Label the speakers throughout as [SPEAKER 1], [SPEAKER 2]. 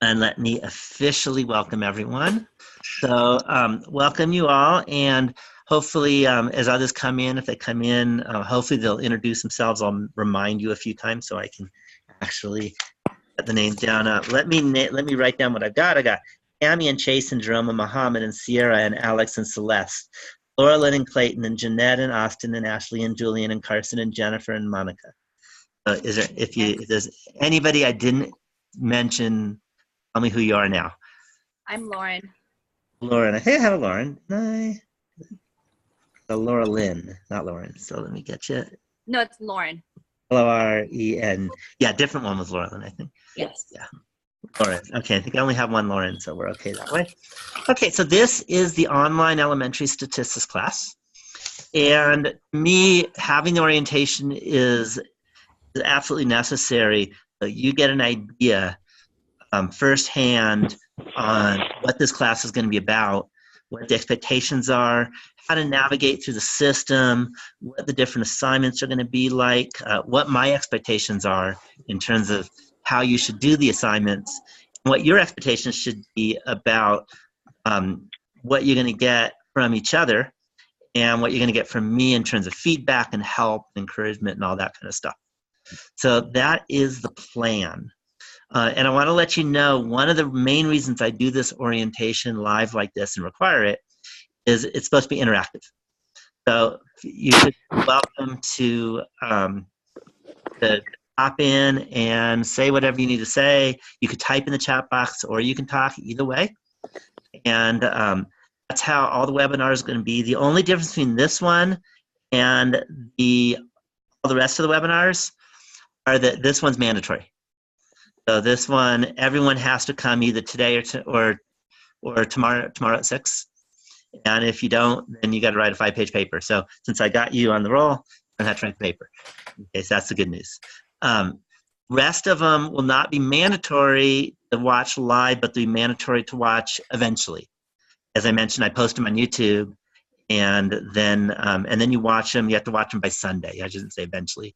[SPEAKER 1] And let me officially welcome everyone. So, welcome you all, and hopefully, as others come in, if they come in, hopefully they'll introduce themselves. I'll remind you a few times so I can actually get the names down. Let me write down what I've got. I got Tammy and Chase and Jerome and Muhammad and Sierra and Alex and Celeste, Laura Lynn and Clayton and Jeanette and Austin and Ashley and Julian and Carson and Jennifer and Monica. If there's anybody I didn't mention, tell me who you are now.
[SPEAKER 2] I'm Lauren.
[SPEAKER 1] Lauren. I think I have a Lauren. Laura Lynn, not Lauren. So let me get you.
[SPEAKER 2] No, it's Lauren.
[SPEAKER 1] Lauren. Yeah, different one was Laura Lynn, I think.
[SPEAKER 2] Yes.
[SPEAKER 1] Yeah. Lauren. Okay, I think I only have one Lauren, so we're okay that way. Okay, so this is the online elementary statistics class. And me having the orientation is absolutely necessary. So you get an idea firsthand on what this class is going to be about, what the expectations are, how to navigate through the system, what the different assignments are going to be like, what my expectations are in terms of how you should do the assignments, and what your expectations should be about what you're going to get from each other and what you're going to get from me in terms of feedback and help, encouragement, and all that kind of stuff. So that is the plan. And I want to let you know, one of the main reasons I do this orientation live like this and require it is it's supposed to be interactive. So you should be welcome to hop in and say whatever you need to say. You could type in the chat box or you can talk either way. And that's how all the webinars are going to be. The only difference between this one and all the rest of the webinars are that this one's mandatory. So this one, everyone has to come either today or tomorrow at 6. And if you don't, then you got to write a 5-page paper. So since I got you on the roll, I don't have to write the paper. Okay, so that's the good news. Rest of them will not be mandatory to watch live, but they'll be mandatory to watch eventually. As I mentioned, I post them on YouTube, and then you watch them. You have to watch them by Sunday. I shouldn't say eventually.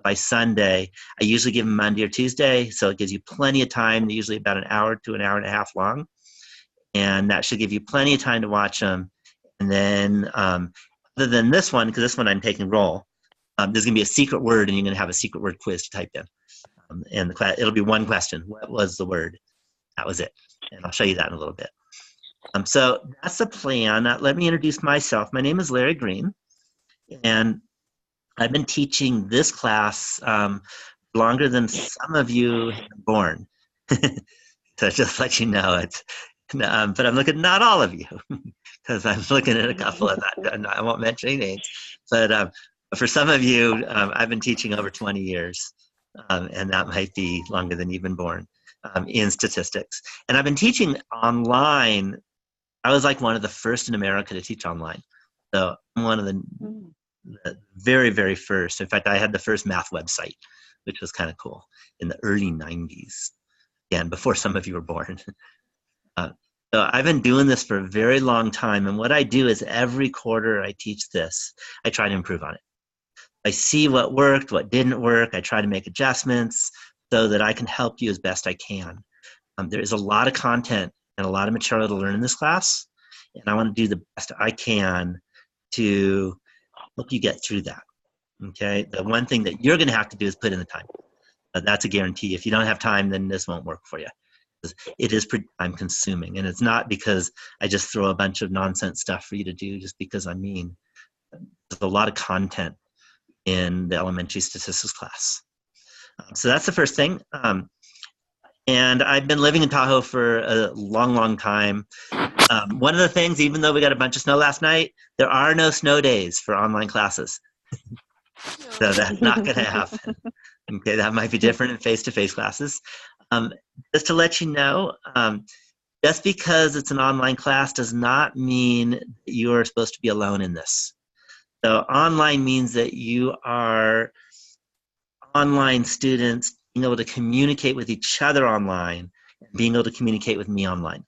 [SPEAKER 1] By Sunday, I usually give them Monday or Tuesday, so it gives you plenty of time. They're usually about an hour to an hour and a half long, and that should give you plenty of time to watch them. And then, other than this one, because this one I'm taking roll, there's going to be a secret word, and you're going to have a secret word quiz to type in. And it'll be one question. What was the word? That was it. And I'll show you that in a little bit. So that's the plan. Let me introduce myself. My name is Larry Green, and I've been teaching this class longer than some of you have been born. So just let you know, but I'm looking at not all of you, because I'm looking at a couple of that. I won't mention any names, but for some of you, I've been teaching over 20 years, and that might be longer than you've been born in statistics. And I've been teaching online. I was like one of the first in America to teach online. So I'm one of the very, very first. In fact, I had the first math website, which was kind of cool in the early 90s. Again, before some of you were born. So I've been doing this for a very long time. And what I do is every quarter I teach this, I try to improve on it. I see what worked, what didn't work. I try to make adjustments so that I can help you as best I can. There is a lot of content and a lot of material to learn in this class. And I want to do the best I can to help you get through that. Okay, the one thing that you're going to have to do is put in the time. That's a guarantee. If you don't have time, then this won't work for you. It is pretty time consuming, and it's not because I just throw a bunch of nonsense stuff for you to do just because I'm mean. There's a lot of content in the elementary statistics class. So that's the first thing. And I've been living in Tahoe for a long, long time. One of the things, even though we got a bunch of snow last night, there are no snow days for online classes. So that's not going to happen. Okay, that might be different in face-to-face classes. Just to let you know, just because it's an online class does not mean that you are supposed to be alone in this. So online means that you are online students being able to communicate with each other online, and being able to communicate with me online.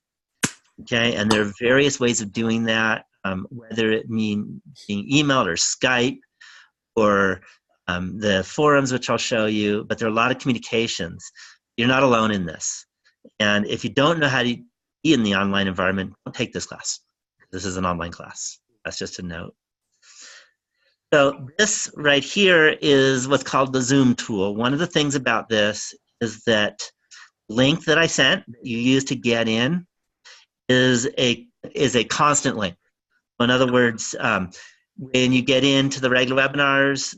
[SPEAKER 1] Okay, and there are various ways of doing that, whether it mean being emailed or Skype or the forums, which I'll show you, but there are a lot of communications. You're not alone in this. And if you don't know how to be in the online environment, don't take this class. This is an online class. That's just a note. So this right here is what's called the Zoom tool. One of the things about this is that link that I sent, that you use to get in, is a constant link. In other words, when you get into the regular webinars,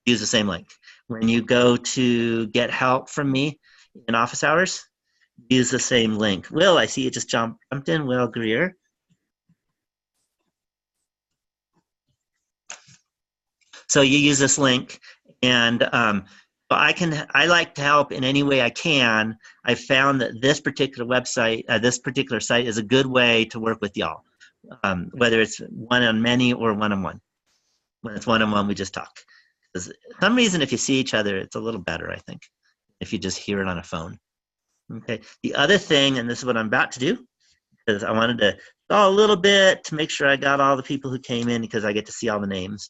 [SPEAKER 1] use the same link. When you go to get help from me in office hours, use the same link. Will, I see you just jumped in, Will Greer. So you use this link, and I like to help in any way I can. I found that this particular website, this particular site is a good way to work with y'all, whether it's one-on-many or one-on-one. When it's one-on-one, we just talk. For some reason, if you see each other, it's a little better, I think, if you just hear it on a phone. Okay. The other thing, and this is what I'm about to do, because I wanted to go a little bit to make sure I got all the people who came in, because I get to see all the names.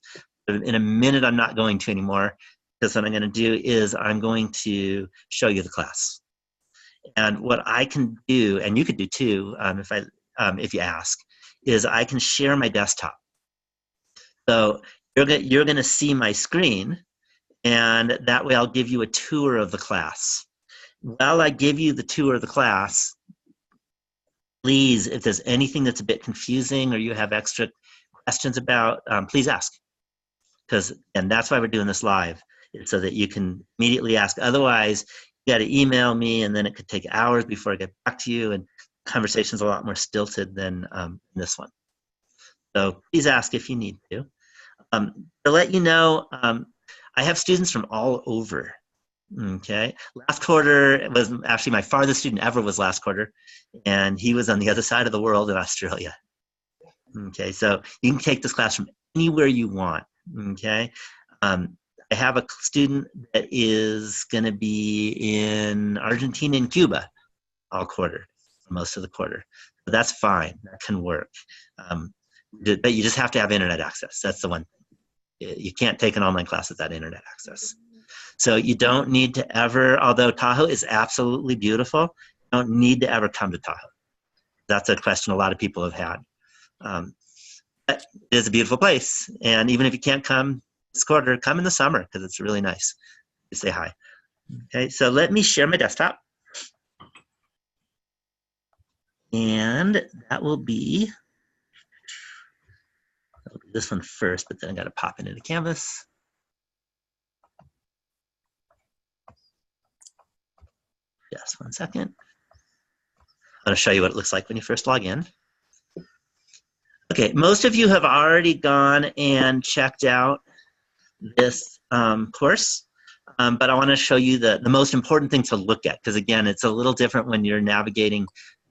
[SPEAKER 1] In a minute, I'm not going to anymore, because what I'm going to do is I'm going to show you the class. And what I can do, and you could do too, if you ask, is I can share my desktop. So you're going to see my screen, and that way I'll give you a tour of the class. While I give you the tour of the class, please, if there's anything that's a bit confusing or you have extra questions about, please ask. And that's why we're doing this live, so that you can immediately ask. Otherwise, you got to email me, and then it could take hours before I get back to you, and the conversation's a lot more stilted than this one. So please ask if you need to. To let you know, I have students from all over. Okay, last quarter was actually my farthest student ever was last quarter, and he was on the other side of the world in Australia. Okay, so you can take this class from anywhere you want. Okay, I have a student that is going to be in Argentina and Cuba all quarter, most of the quarter. So that's fine, that can work. But you just have to have internet access. That's the one thing. You can't take an online class without internet access. So you don't need to ever, although Tahoe is absolutely beautiful, you don't need to ever come to Tahoe. That's a question a lot of people have had. But it is a beautiful place. And even if you can't come this quarter, come in the summer, because it's really nice to say hi. Okay, so let me share my desktop. And that will be this one first, but then I got to pop it into Canvas. Just 1 second. I'm going to show you what it looks like when you first log in. Okay, most of you have already gone and checked out this course, but I want to show you the most important thing to look at, because again, it's a little different when you're navigating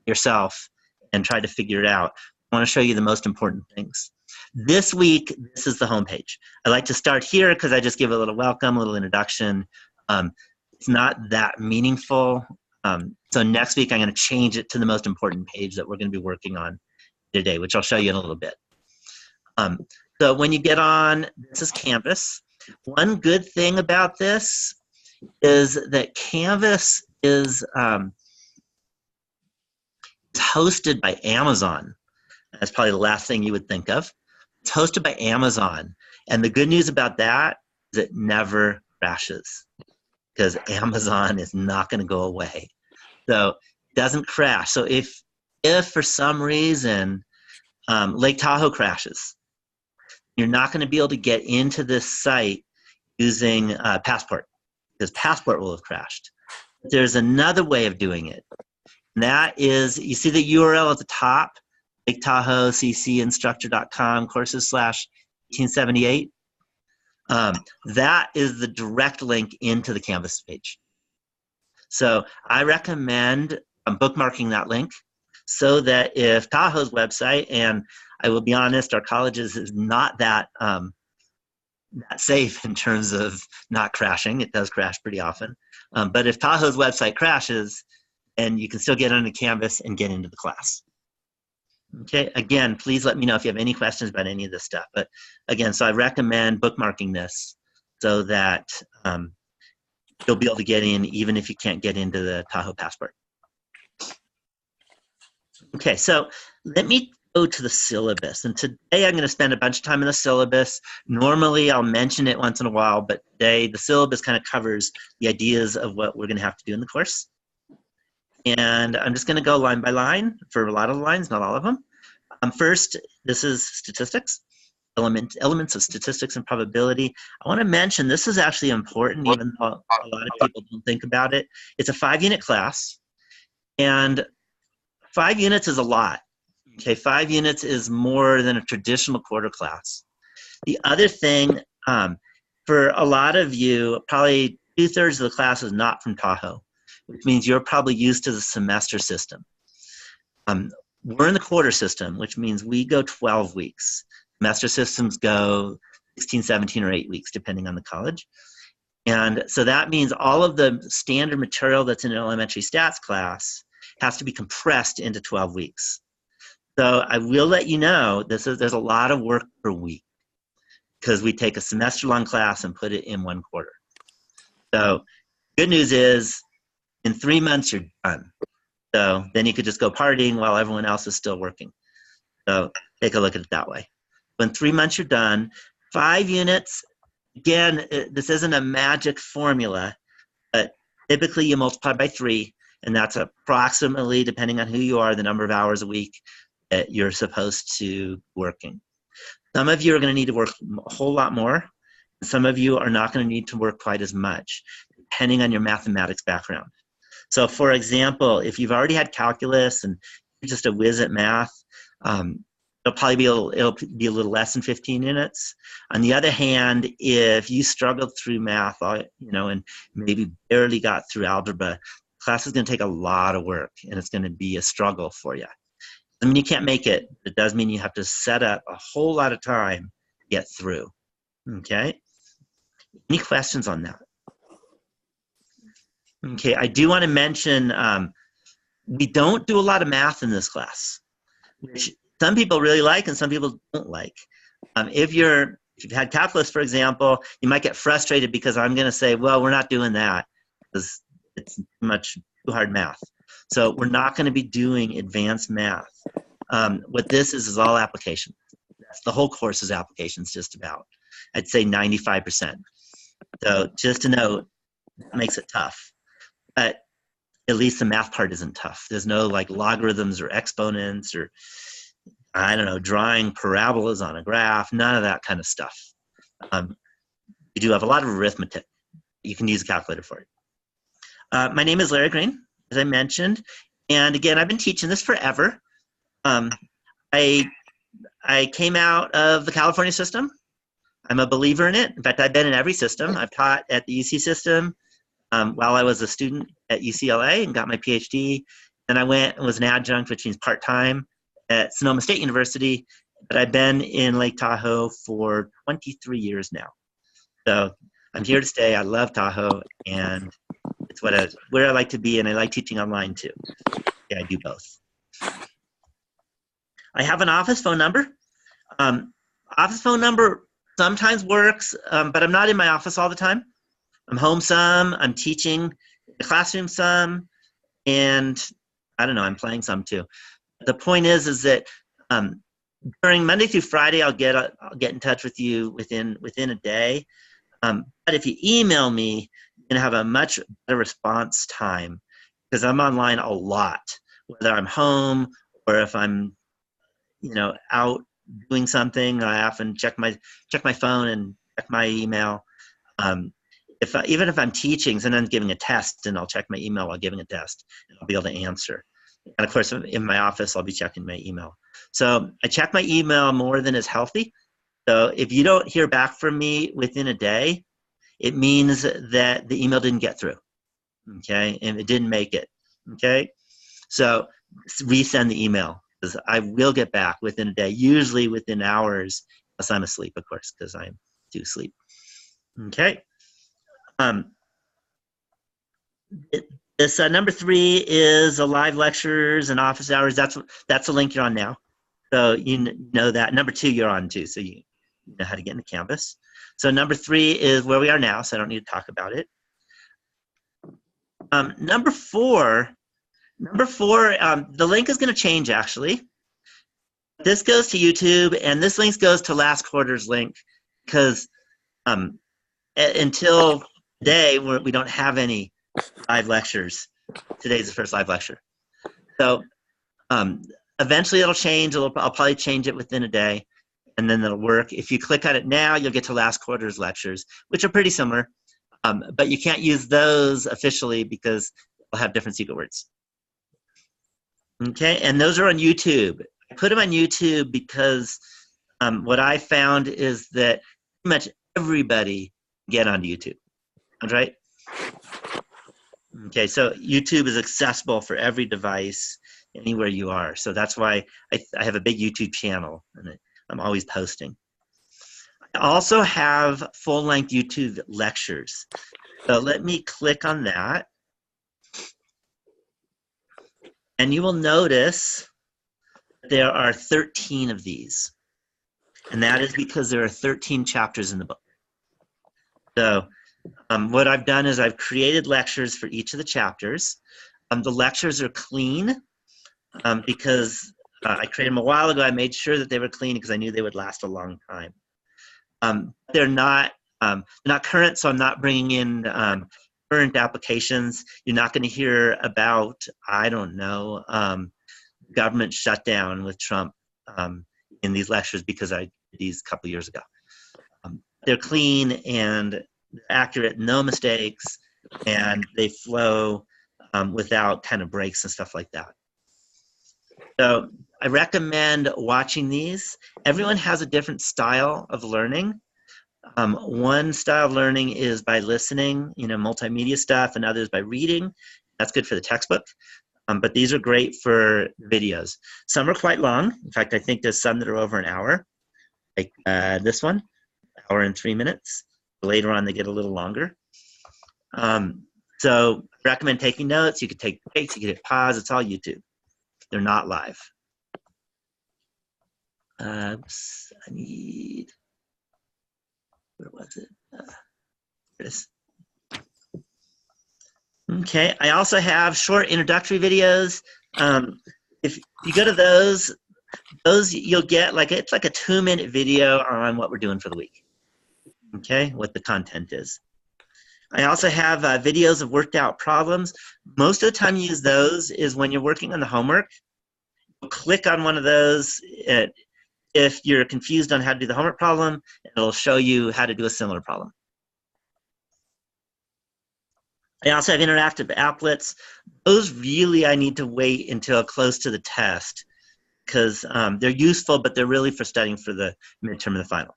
[SPEAKER 1] yourself and try to figure it out. I want to show you the most important things. This week, this is the homepage. I like to start here because I just give a little welcome, a little introduction. It's not that meaningful. So next week, I'm going to change it to the most important page that we're going to be working on today, which I'll show you in a little bit. So when you get on, this is Canvas. One good thing about this is that Canvas is hosted by Amazon. That's probably the last thing you would think of. It's hosted by Amazon. And the good news about that is it never crashes, because Amazon is not going to go away. So it doesn't crash. So if for some reason Lake Tahoe crashes, you're not going to be able to get into this site using Passport, because Passport will have crashed. There's another way of doing it. And that is, you see the URL at the top, Lake Tahoe CCinstructor.com courses/1878. That is the direct link into the Canvas page. So I recommend bookmarking that link, so that if Tahoe's website, and I will be honest, our colleges is not that safe in terms of not crashing. It does crash pretty often. But if Tahoe's website crashes, and you can still get onto Canvas and get into the class. Okay, again, please let me know if you have any questions about any of this stuff. But again, so I recommend bookmarking this so that you'll be able to get in even if you can't get into the Tahoe Passport. Okay, so let me go to the syllabus. And today I'm going to spend a bunch of time in the syllabus. Normally I'll mention it once in a while, but today the syllabus kind of covers the ideas of what we're going to have to do in the course. And I'm just going to go line by line for a lot of the lines, not all of them. First, this is statistics, elements of statistics and probability. I want to mention this is actually important, even though a lot of people don't think about it. It's a 5-unit class, and 5 units is a lot. Okay, 5 units is more than a traditional quarter class. The other thing, for a lot of you, probably 2/3 of the class is not from Tahoe, which means you're probably used to the semester system. We're in the quarter system, which means we go 12 weeks. Semester systems go 16, 17, or 8 weeks, depending on the college. And so that means all of the standard material that's in an elementary stats class has to be compressed into 12 weeks. So I will let you know there's a lot of work per week because we take a semester-long class and put it in 1 quarter. So good news is in 3 months you're done. So then you could just go partying while everyone else is still working. So take a look at it that way. So in 3 months you're done. 5 units, again, this isn't a magic formula, but typically you multiply by 3, and that's approximately, depending on who you are, the number of hours a week that you're supposed to be working. Some of you are going to need to work a whole lot more. Some of you are not going to need to work quite as much, depending on your mathematics background. So for example, if you've already had calculus and you're just a whiz at math, it'll probably be it'll be a little less than 15 units. On the other hand, if you struggled through math, and maybe barely got through algebra, class is going to take a lot of work, and it's going to be a struggle for you. I mean, you can't make it. It does mean you have to set up a whole lot of time to get through. Okay? Any questions on that? Okay, I do want to mention we don't do a lot of math in this class, which some people really like and some people don't like. If you've had calculus, for example, you might get frustrated because I'm going to say, well, we're not doing that because it's too hard math. So we're not going to be doing advanced math. What this is all application. The whole course is applications just about. I'd say 95%. So just to note, that makes it tough. But at least the math part isn't tough. There's no like logarithms or exponents or, I don't know, drawing parabolas on a graph, none of that kind of stuff. You do have a lot of arithmetic. You can use a calculator for it. My name is Larry Green, as I mentioned. And again, I've been teaching this forever. I came out of the California system. I'm a believer in it. In fact, I've been in every system. I've taught at the UC system while I was a student at UCLA and got my PhD. Then I went and was an adjunct, which means part-time, at Sonoma State University. But I've been in Lake Tahoe for 23 years now. So I'm here to stay. I love Tahoe, and it's where I like to be, and I like teaching online too. Yeah, I do both. I have an office phone number. Office phone number sometimes works, but I'm not in my office all the time. I'm home some, I'm teaching in the classroom some, and I don't know, I'm playing some too. The point is that during Monday through Friday, I'll get in touch with you within a day. But if you email me, you're gonna have a much better response time because I'm online a lot, whether I'm home or if I'm out doing something. I often check my phone and check my email. Even if I'm teaching, sometimes giving a test, and I'll check my email while giving a test, and I'll be able to answer. And of course, in my office, I'll be checking my email. So I check my email more than is healthy. So if you don't hear back from me within a day, it means that the email didn't get through, okay? And it didn't make it, okay? So resend the email, because I will get back within a day, usually within hours, unless I'm asleep, of course, because I do sleep, okay? This number 3 is a live lectures and office hours. That's the link you're on now. So you know that. Number 2 you're on too, so you know how to get into campus. So number 3 is where we are now, so I don't need to talk about it. Number 4 Number 4, the link is going to change actually. This goes to YouTube, and this link goes to last quarter's link because until today we don't have any live lectures. Today's the first live lecture. So eventually it'll change. I'll probably change it within a day, and then it'll work. If you click on it now, you'll get to last quarter's lectures, which are pretty similar, but you can't use those officially because they'll have different secret words. Okay, and those are on YouTube. I put them on YouTube because what I found is that pretty much everybody can get onto YouTube. That's right. Okay, so YouTube is accessible for every device, anywhere you are. So that's why I have a big YouTube channel, and I'm always posting. I also have full-length YouTube lectures. So let me click on that. And you will notice there are 13 of these. And that is because there are 13 chapters in the book. So what I've done is I've created lectures for each of the chapters. The lectures are clean because I created them a while ago. I made sure that they were clean because I knew they would last a long time. They're not current, so I'm not bringing in current applications. You're not going to hear about, I don't know, government shutdown with Trump in these lectures because I did these a couple years ago. They're clean and accurate, no mistakes, and they flow without kind of breaks and stuff like that. So I recommend watching these. Everyone has a different style of learning. One style of learning is by listening, multimedia stuff, and others by reading. That's good for the textbook. But these are great for videos. Some are quite long. In fact, I think there's some that are over an hour, like this one, hour and 3 minutes. Later on, they get a little longer. So I recommend taking notes. You could take breaks. You could hit pause. It's all YouTube. They're not live. Oops, I need, where was it? There it is. Okay, I also have short introductory videos. If you go to those you'll get it's like a 2-minute video on what we're doing for the week. Okay, what the content is. I also have videos of worked out problems. Most of the time you use those is when you're working on the homework. You'll click on one of those if you're confused on how to do the homework problem, it'll show you how to do a similar problem. I also have interactive applets. Those really I need to wait until close to the test because they're useful, but they're really for studying for the midterm and the final.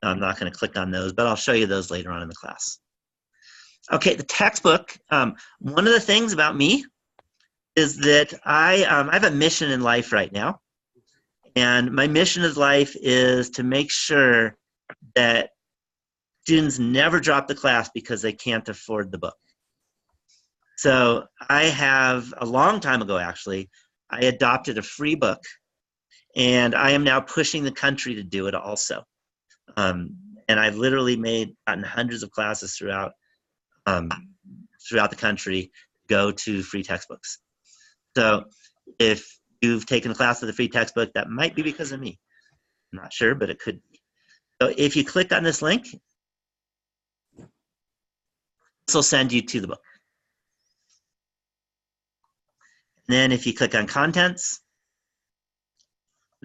[SPEAKER 1] I'm not going to click on those, but I'll show you those later on in the class. Okay, the textbook. One of the things about me is that I have a mission in life right now. And my mission in life is to make sure that students never drop the class because they can't afford the book. So I have, a long time ago actually, I adopted a free book, and I am now pushing the country to do it also. And I've literally gotten hundreds of classes throughout the country go to free textbooks. So if you've taken a class with a free textbook, that might be because of me. I'm not sure, but it could be. So if you click on this link, this will send you to the book. And then if you click on contents,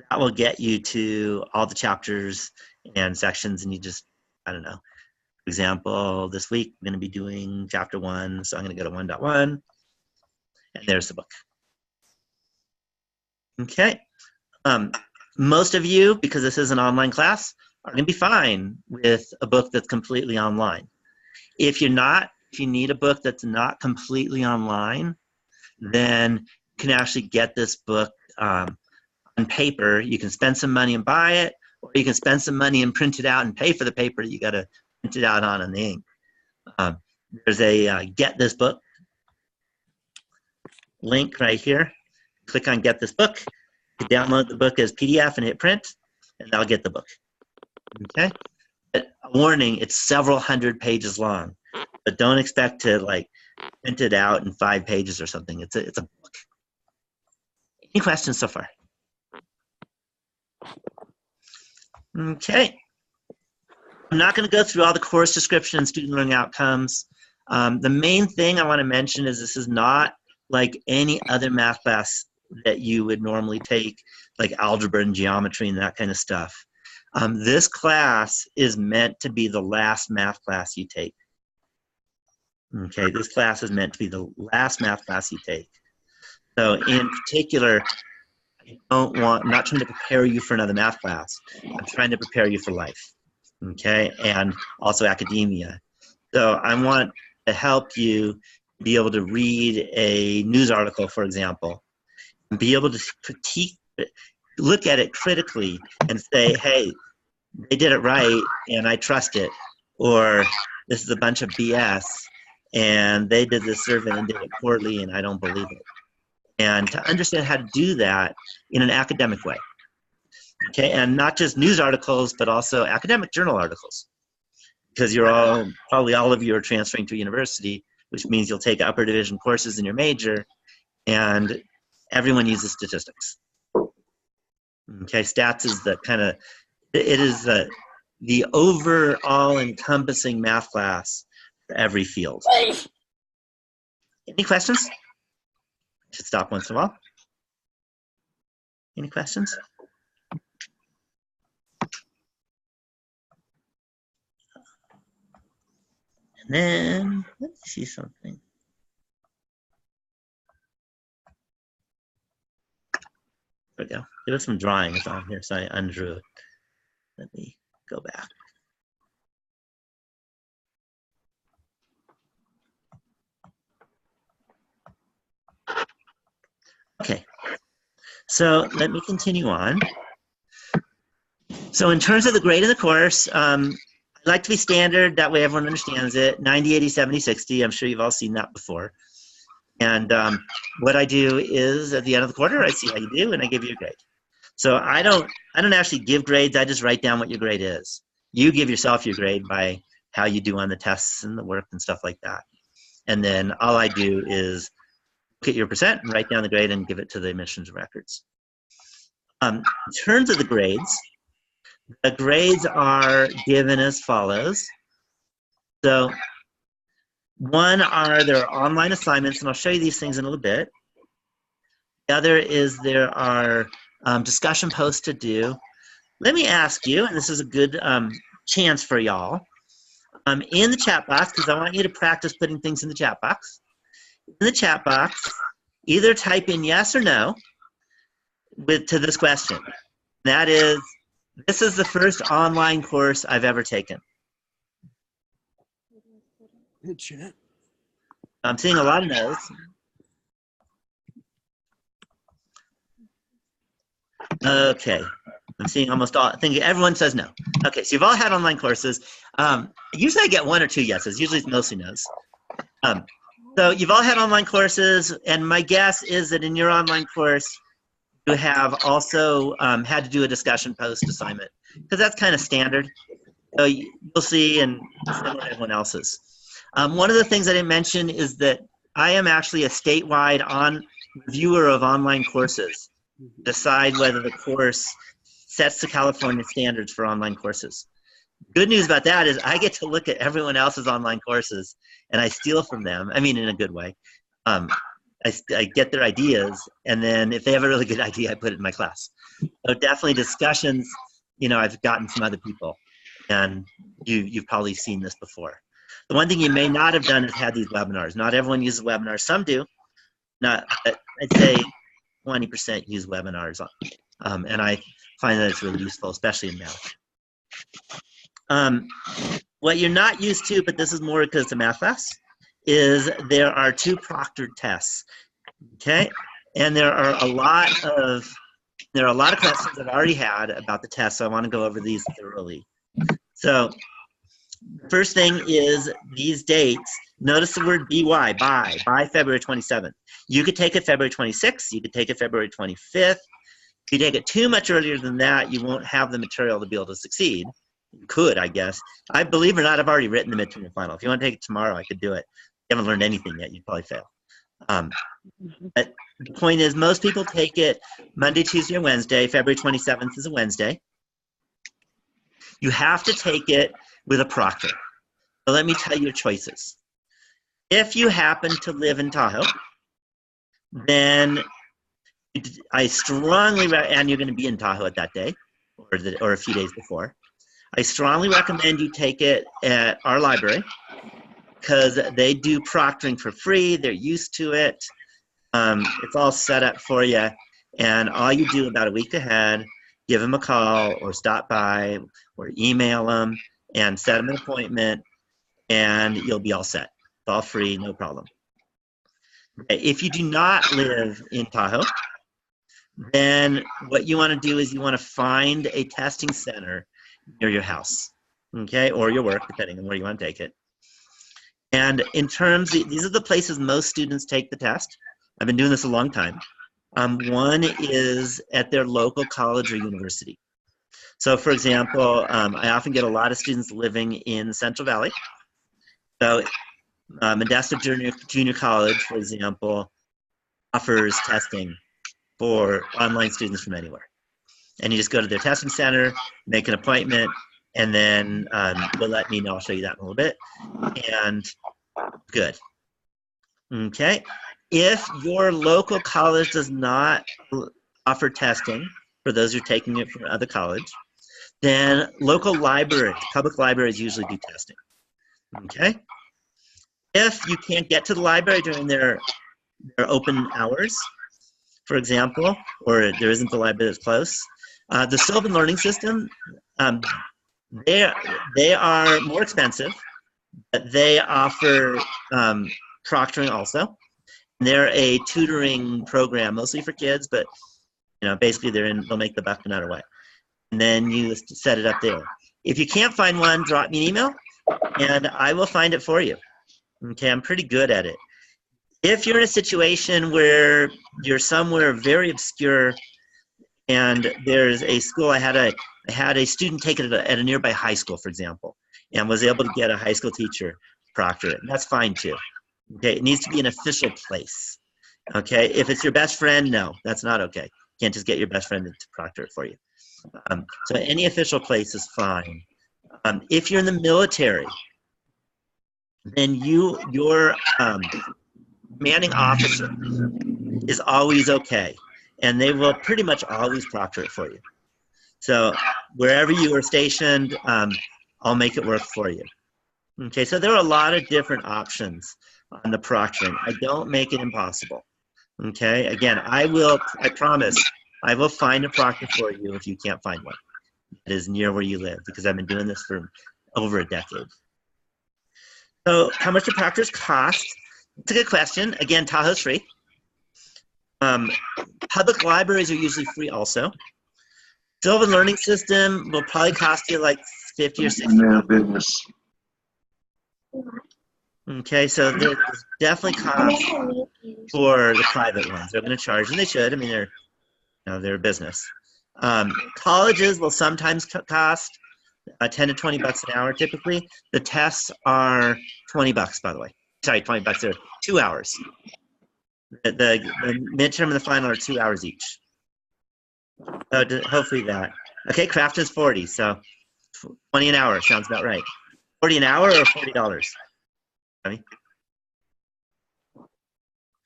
[SPEAKER 1] that will get you to all the chapters and sections, and you just, I don't know. For example, this week I'm going to be doing chapter 1, so I'm going to go to 1.1, and there's the book. Okay. Most of you, because this is an online class, are going to be fine with a book that's completely online. If you're not, if you need a book that's not completely online, then you can actually get this book on paper. You can spend some money and buy it, or you can spend some money and print it out and pay for the paper you got to print it out on the ink. There's a Get This Book link right here. Click on Get This Book. You download the book as PDF and hit print, and that'll get the book. Okay? But a warning, it's several hundred pages long. But don't expect to printed out in 5 pages or something. It's a book. Any questions so far? Okay. I'm not going to go through all the course description and student learning outcomes. The main thing I want to mention is this is not like any other math class that you would normally take, like algebra and geometry and that kind of stuff. This class is meant to be the last math class you take. Okay, this class is meant to be the last math class you take. So in particular, I'm not trying to prepare you for another math class. I'm trying to prepare you for life. Okay, and also academia. So I want to help you be able to read a news article, for example, and be able to critique, look at it critically and say, hey, they did it right and I trust it, or this is a bunch of BS and they did this survey and did it poorly and I don't believe it. And to understand how to do that in an academic way. Okay, and not just news articles, but also academic journal articles. Because probably all of you are transferring to university, which means you'll take upper division courses in your major, and everyone uses statistics. Okay, stats is the kind of, it is the overall encompassing math class for every field. Any questions? Should stop once in a while. Any questions? And then, let me see something. There we go. There was some drawings on here, so I undrew it. Let me go back. Okay, so let me continue on. So in terms of the grade of the course, I like to be standard, that way everyone understands it, 90, 80, 70, 60. I'm sure you've all seen that before. And what I do is at the end of the quarter, I see how you do and I give you a grade. So I don't actually give grades, I just write down what your grade is. You give yourself your grade by how you do on the tests and the work and stuff like that. And then all I do is look at your percent and write down the grade and give it to the admissions records. In terms of the grades are given as follows. So one are their online assignments, and I'll show you these things in a little bit. The other is there are discussion posts to do. Let me ask you, and this is a good chance for y'all, in the chat box, because I want you to practice putting things in the chat box. In the chat box, either type in yes or no to this question. That is, this is the first online course I've ever taken.
[SPEAKER 3] Hey, chat.
[SPEAKER 1] I'm seeing a lot of no's. Okay, I'm seeing almost all, I think everyone says no. Okay, so you've all had online courses. Usually I get 1 or 2 yeses, usually it's mostly no's. So you've all had online courses, and my guess is that in your online course, you have also had to do a discussion post assignment, because that's kind of standard. So you'll see, and similar to everyone else's. One of the things I didn't mention is that I am actually a statewide reviewer of online courses. Decide whether the course sets the California standards for online courses. Good news about that is I get to look at everyone else's online courses and I steal from them. I mean, in a good way. I get their ideas, and then if they have a really good idea, I put it in my class. So definitely discussions, I've gotten from other people, and you've probably seen this before. The one thing you may not have done is had these webinars. Not everyone uses webinars. Some do. I'd say 20% use webinars, and I find that it's really useful, especially in math. What you're not used to, but this is more because it's a math class, is there are 2 proctored tests, okay? And there are a lot of questions I've already had about the test, so I want to go over these thoroughly. So first thing is these dates. Notice the word by February 27th. You could take it February 26th. You could take it February 25th. If you take it too much earlier than that, you won't have the material to be able to succeed. You could, I guess. I believe it or not, I've already written the midterm and final. If you want to take it tomorrow, I could do it. haven't learned anything yet, you'd probably fail. But the point is, most people take it Monday, Tuesday, or Wednesday. February 27th is a Wednesday. You have to take it with a proctor. So let me tell you your choices. If you happen to live in Tahoe, then I strongly, and you're going to be in Tahoe at that day, or a few days before, I strongly recommend you take it at our library, because they do proctoring for free. They're used to it. It's all set up for you. And all you do about a week ahead, give them a call or stop by or email them and set them an appointment, and you'll be all set. It's all free, no problem. If you do not live in Tahoe, then what you want to do is you want to find a testing center near your house, okay, or your work, depending on where you want to take it. And in terms, these are the places most students take the test. I've been doing this a long time. One is at their local college or university. So for example, I often get a lot of students living in the Central Valley. So Modesto Junior College, for example, offers testing for online students from anywhere. And you just go to their testing center, make an appointment, and then you'll let me know. I'll show you that in a little bit. And good. Okay. If your local college does not offer testing for those who are taking it from other college, then local libraries, public libraries usually do testing. Okay. If you can't get to the library during their open hours, for example, or there isn't a library that's close, the Sylvan Learning System, they are more expensive, but they offer proctoring also. They're a tutoring program, mostly for kids, but basically they'll make the buck no matter what. And then you set it up there. If you can't find one, drop me an email, and I will find it for you. Okay, I'm pretty good at it. If you're in a situation where you're somewhere very obscure and there's a school, I had a student take it at a nearby high school, for example, and was able to get a high school teacher to proctor it. That's fine too. Okay, it needs to be an official place. Okay, if it's your best friend, no, that's not okay. You can't just get your best friend to proctor it for you. So any official place is fine. If you're in the military, then your commanding officer is always okay, and they will pretty much always proctor it for you. So wherever you are stationed, I'll make it work for you. Okay, so there are a lot of different options on the proctoring. I don't make it impossible. Okay, again, I promise, I will find a proctor for you if you can't find one that is near where you live, because I've been doing this for over a decade. So how much do proctors cost? It's a good question. Again, Tahoe's free. Public libraries are usually free also. Sylvan Learning System will probably cost you like 50 or 60 bucks. Okay, so there's definitely cost for the private ones. They're going to charge, and they should. I mean, they're a business. Colleges will sometimes cost 10 to 20 bucks an hour typically. The tests are 20 bucks, by the way. Sorry, 20 bucks. They're 2 hours. The midterm and the final are 2 hours each. So hopefully that. Okay, craft is 40, so 20 an hour sounds about right. 40 an hour or $40?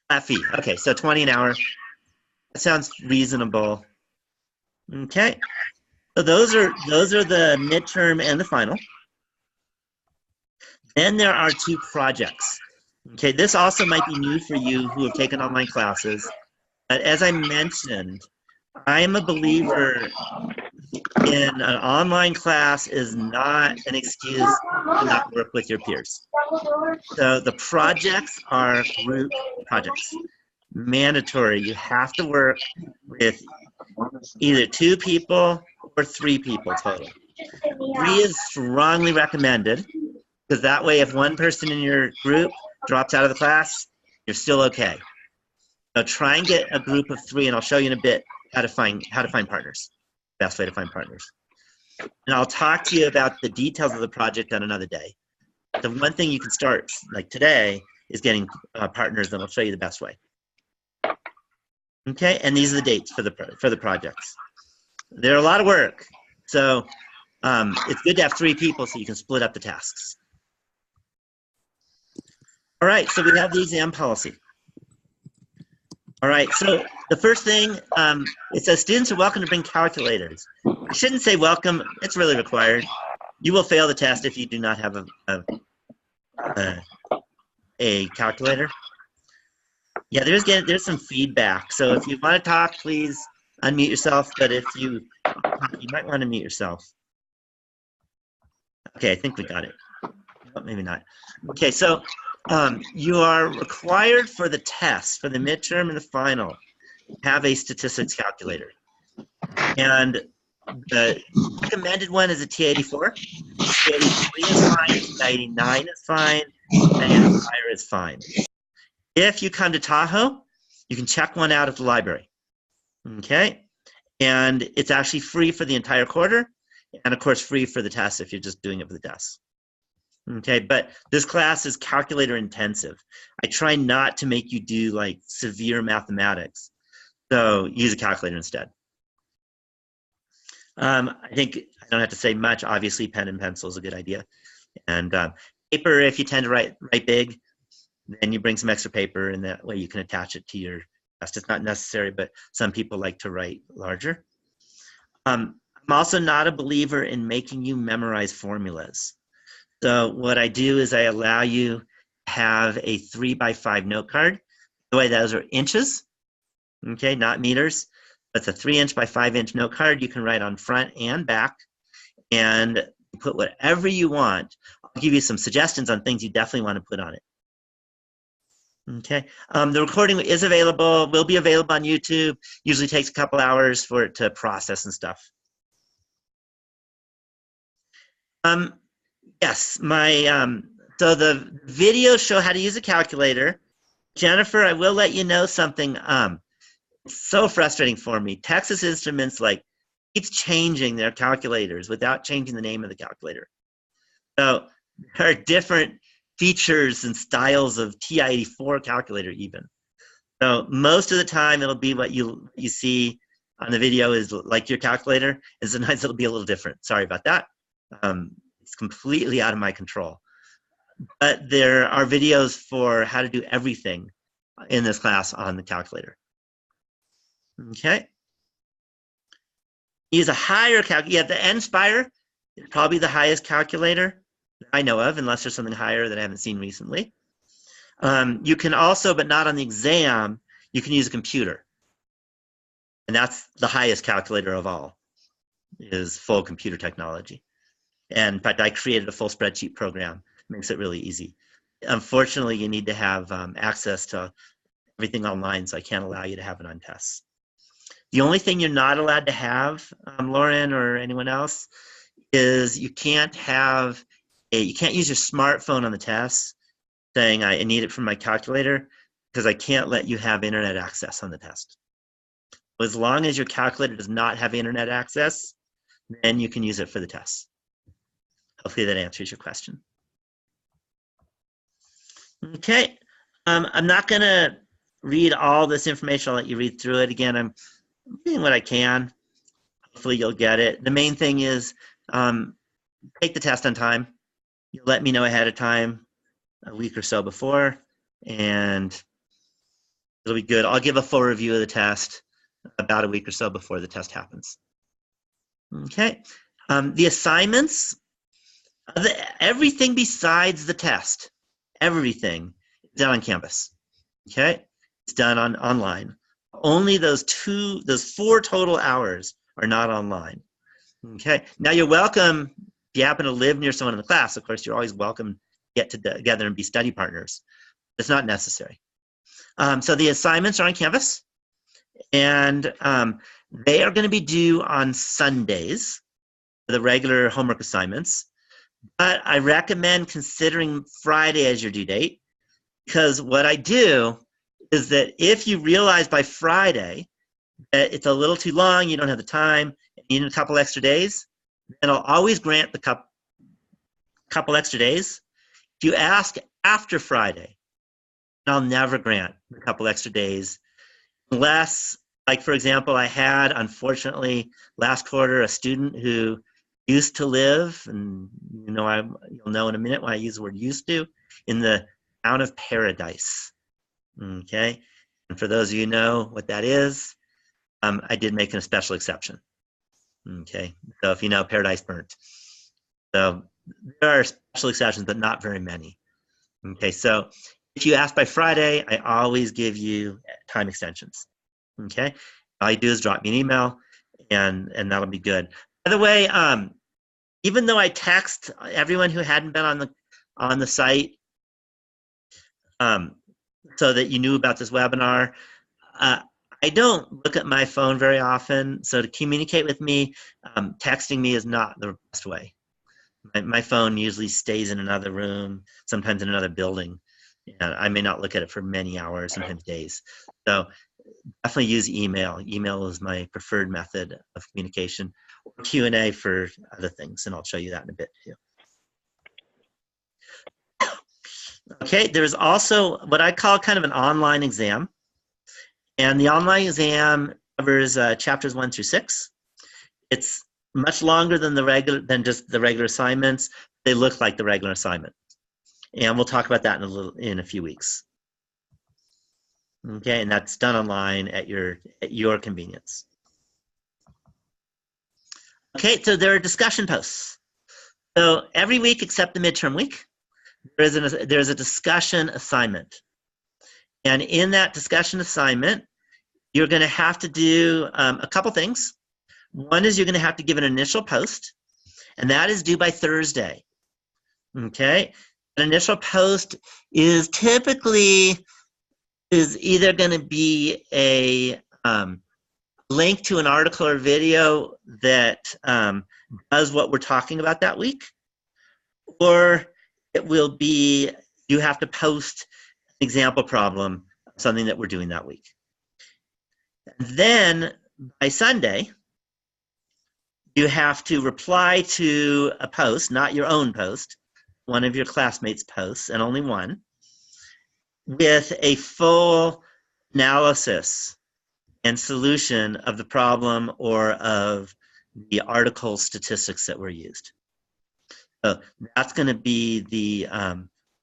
[SPEAKER 1] Flat fee. Okay, so 20 an hour. That sounds reasonable. Okay. So those are the midterm and the final. Then there are 2 projects. Okay, this also might be new for you who have taken online classes. But as I mentioned, I am a believer in an online class is not an excuse to not work with your peers. So the projects are group projects. Mandatory. You have to work with either 2 people or 3 people total. 3 is strongly recommended, because that way if one person in your group drops out of the class, you're still okay. So try and get a group of 3, and I'll show you in a bit how to find partners. Best way to find partners. And I'll talk to you about the details of the project on another day. The one thing you can start, like today, is getting partners, and I'll show you the best way. Okay, and these are the dates for the projects. They're a lot of work, so it's good to have 3 people so you can split up the tasks. All right, so we have the exam policy. All right, so the first thing, it says students are welcome to bring calculators. I shouldn't say welcome, it's really required. You will fail the test if you do not have a calculator. Yeah, there's some feedback. So if you want to talk, please unmute yourself. But if you might want to mute yourself. Okay, I think we got it. Oh, maybe not. Okay, so you are required for the test, for the midterm and the final, have a statistics calculator. And the recommended one is a T84. T83 is fine, T99 is fine, and higher is fine. If you come to Tahoe, you can check one out at the library. Okay? And it's actually free for the entire quarter, and of course free for the test if you're just doing it for the test. Okay, but this class is calculator intensive. I try not to make you do like severe mathematics, so use a calculator instead. I think I don't have to say much. Obviously, pen and pencil is a good idea. And paper, if you tend to write big, then you bring some extra paper, and that way you can attach it to your test. It's not necessary, but some people like to write larger. I'm also not a believer in making you memorize formulas. So what I do is I allow you to have a 3x5 note card. By the way, those are inches, okay, not meters. It's a 3-inch by 5-inch note card. You can write on front and back, and put whatever you want. I'll give you some suggestions on things you definitely want to put on it. Okay, the recording is available, will be available on YouTube. Usually takes a couple hours for it to process and stuff. Yes, so the videos show how to use a calculator. Jennifer, I will let you know something. It's so frustrating for me. Texas Instruments keeps changing their calculators without changing the name of the calculator. So there are different features and styles of TI-84 calculator even. So most of the time it'll be what you see on the video is like your calculator, and sometimes it'll be a little different. Sorry about that. It's completely out of my control. But there are videos for how to do everything in this class on the calculator. Okay. Use a higher calculator. Yeah, the Nspire is probably the highest calculator that I know of, unless there's something higher that I haven't seen recently. You can also, but not on the exam, you can use a computer. And that's the highest calculator of all, is full computer technology. And in fact, I created a full spreadsheet program. It makes it really easy. Unfortunately, you need to have access to everything online, so I can't allow you to have it on tests. The only thing you're not allowed to have, Lauren or anyone else, is you can't use your smartphone on the test saying I need it from my calculator, because I can't let you have internet access on the test. As long as your calculator does not have internet access, then you can use it for the test. Hopefully that answers your question. Okay, I'm not going to read all this information. I'll let you read through it. Again, I'm reading what I can. Hopefully you'll get it. The main thing is take the test on time. You let me know ahead of time, a week or so before, and it'll be good. I'll give a full review of the test about a week or so before the test happens. Okay, the assignments, everything besides the test, everything is done on campus. Okay, it's done online. Only those 4 total hours are not online. Okay, now you're welcome, if you happen to live near someone in the class, of course, you're always welcome to get together and be study partners. It's not necessary. So the assignments are on campus, and they are going to be due on Sundays, the regular homework assignments. But I recommend considering Friday as your due date, because what I do is that if you realize by Friday that it's a little too long, you don't have the time, and you need a couple extra days, then I'll always grant the couple extra days. If you ask after Friday, I'll never grant a couple extra days unless, like, for example, I had, unfortunately, last quarter, a student who used to live, and you'll know in a minute why I use the word used to, in the town of Paradise. Okay? And for those of you who know what that is, I did make a special exception. Okay? So if you know, Paradise burnt. So there are special exceptions, but not very many. Okay, so if you ask by Friday, I always give you time extensions. Okay, all you do is drop me an email, and that'll be good. By the way, even though I text everyone who hadn't been on the site, so that you knew about this webinar, I don't look at my phone very often. So to communicate with me, texting me is not the best way. My phone usually stays in another room, sometimes in another building. And I may not look at it for many hours, sometimes days. So definitely use email. Email is my preferred method of communication, or Q&A for other things, and I'll show you that in a bit too. Okay, there's also what I call kind of an online exam. And the online exam covers chapters 1 through 6. It's much longer than just the regular assignments. They look like the regular assignment. And we'll talk about that in a few weeks. Okay, and that's done online at your convenience. Okay, so there are discussion posts. So every week except the midterm week, there's a discussion assignment. And in that discussion assignment, you're going to have to do a couple things. One is you're going to have to give an initial post, and that is due by Thursday. Okay? An initial post is typically either going to be a link to an article or video that does what we're talking about that week, or it will be you have to post an example problem, something that we're doing that week. And then by Sunday, you have to reply to a post, not your own post, one of your classmates' posts, and only one, with a full analysis and solution of the problem or of the article statistics that were used. So that's going to be the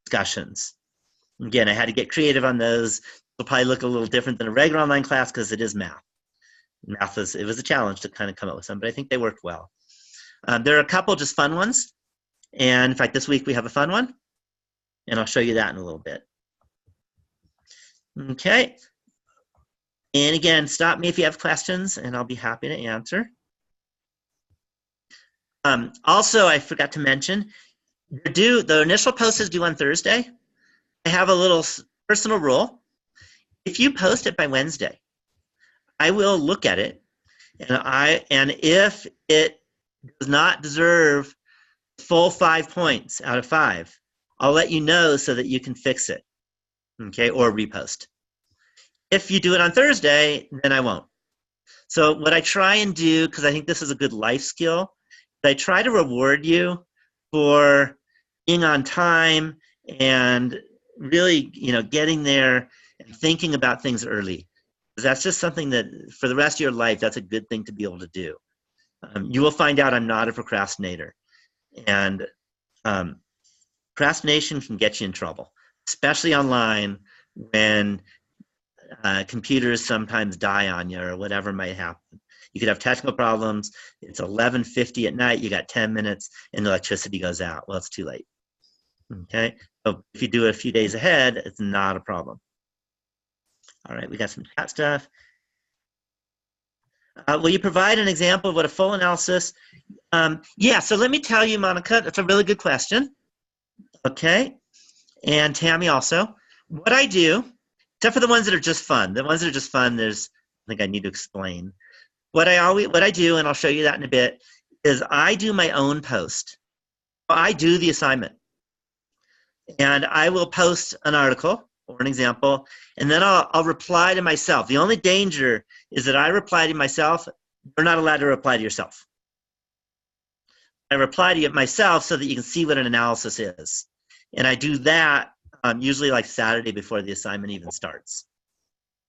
[SPEAKER 1] discussions. Again, I had to get creative on those. It'll probably look a little different than a regular online class because it is math. It was a challenge to kind of come up with some, but I think they worked well. There are a couple just fun ones. And in fact, this week we have a fun one. And I'll show you that in a little bit. Okay. And again, stop me if you have questions, and I'll be happy to answer. Also, I forgot to mention, the initial post is due on Thursday. I have a little personal rule. If you post it by Wednesday, I will look at it, and if it does not deserve full 5 points out of 5, I'll let you know so that you can fix it, okay, or repost. If you do it on Thursday, then I won't. So what I try and do, because I think this is a good life skill, I try to reward you for being on time and really, getting there and thinking about things early. That's just something that, for the rest of your life, that's a good thing to be able to do. You will find out I'm not a procrastinator. And procrastination can get you in trouble, especially online when computers sometimes die on you or whatever might happen. You could have technical problems. It's 11:50 at night. You got 10 minutes and the electricity goes out. Well, it's too late. Okay? So if you do it a few days ahead, it's not a problem. All right, we got some chat stuff. Will you provide an example of what a full analysis? Yeah, so let me tell you, Monica, that's a really good question. Okay, and Tammy also. What I do, except for the ones that are just fun, I think I need to explain. What I do, and I'll show you that in a bit, is I do my own post. I do the assignment. And I will post an article or an example, and then I'll reply to myself. The only danger is that I reply to myself. You're not allowed to reply to yourself. I reply to it myself so that you can see what an analysis is. And I do that usually like Saturday before the assignment even starts.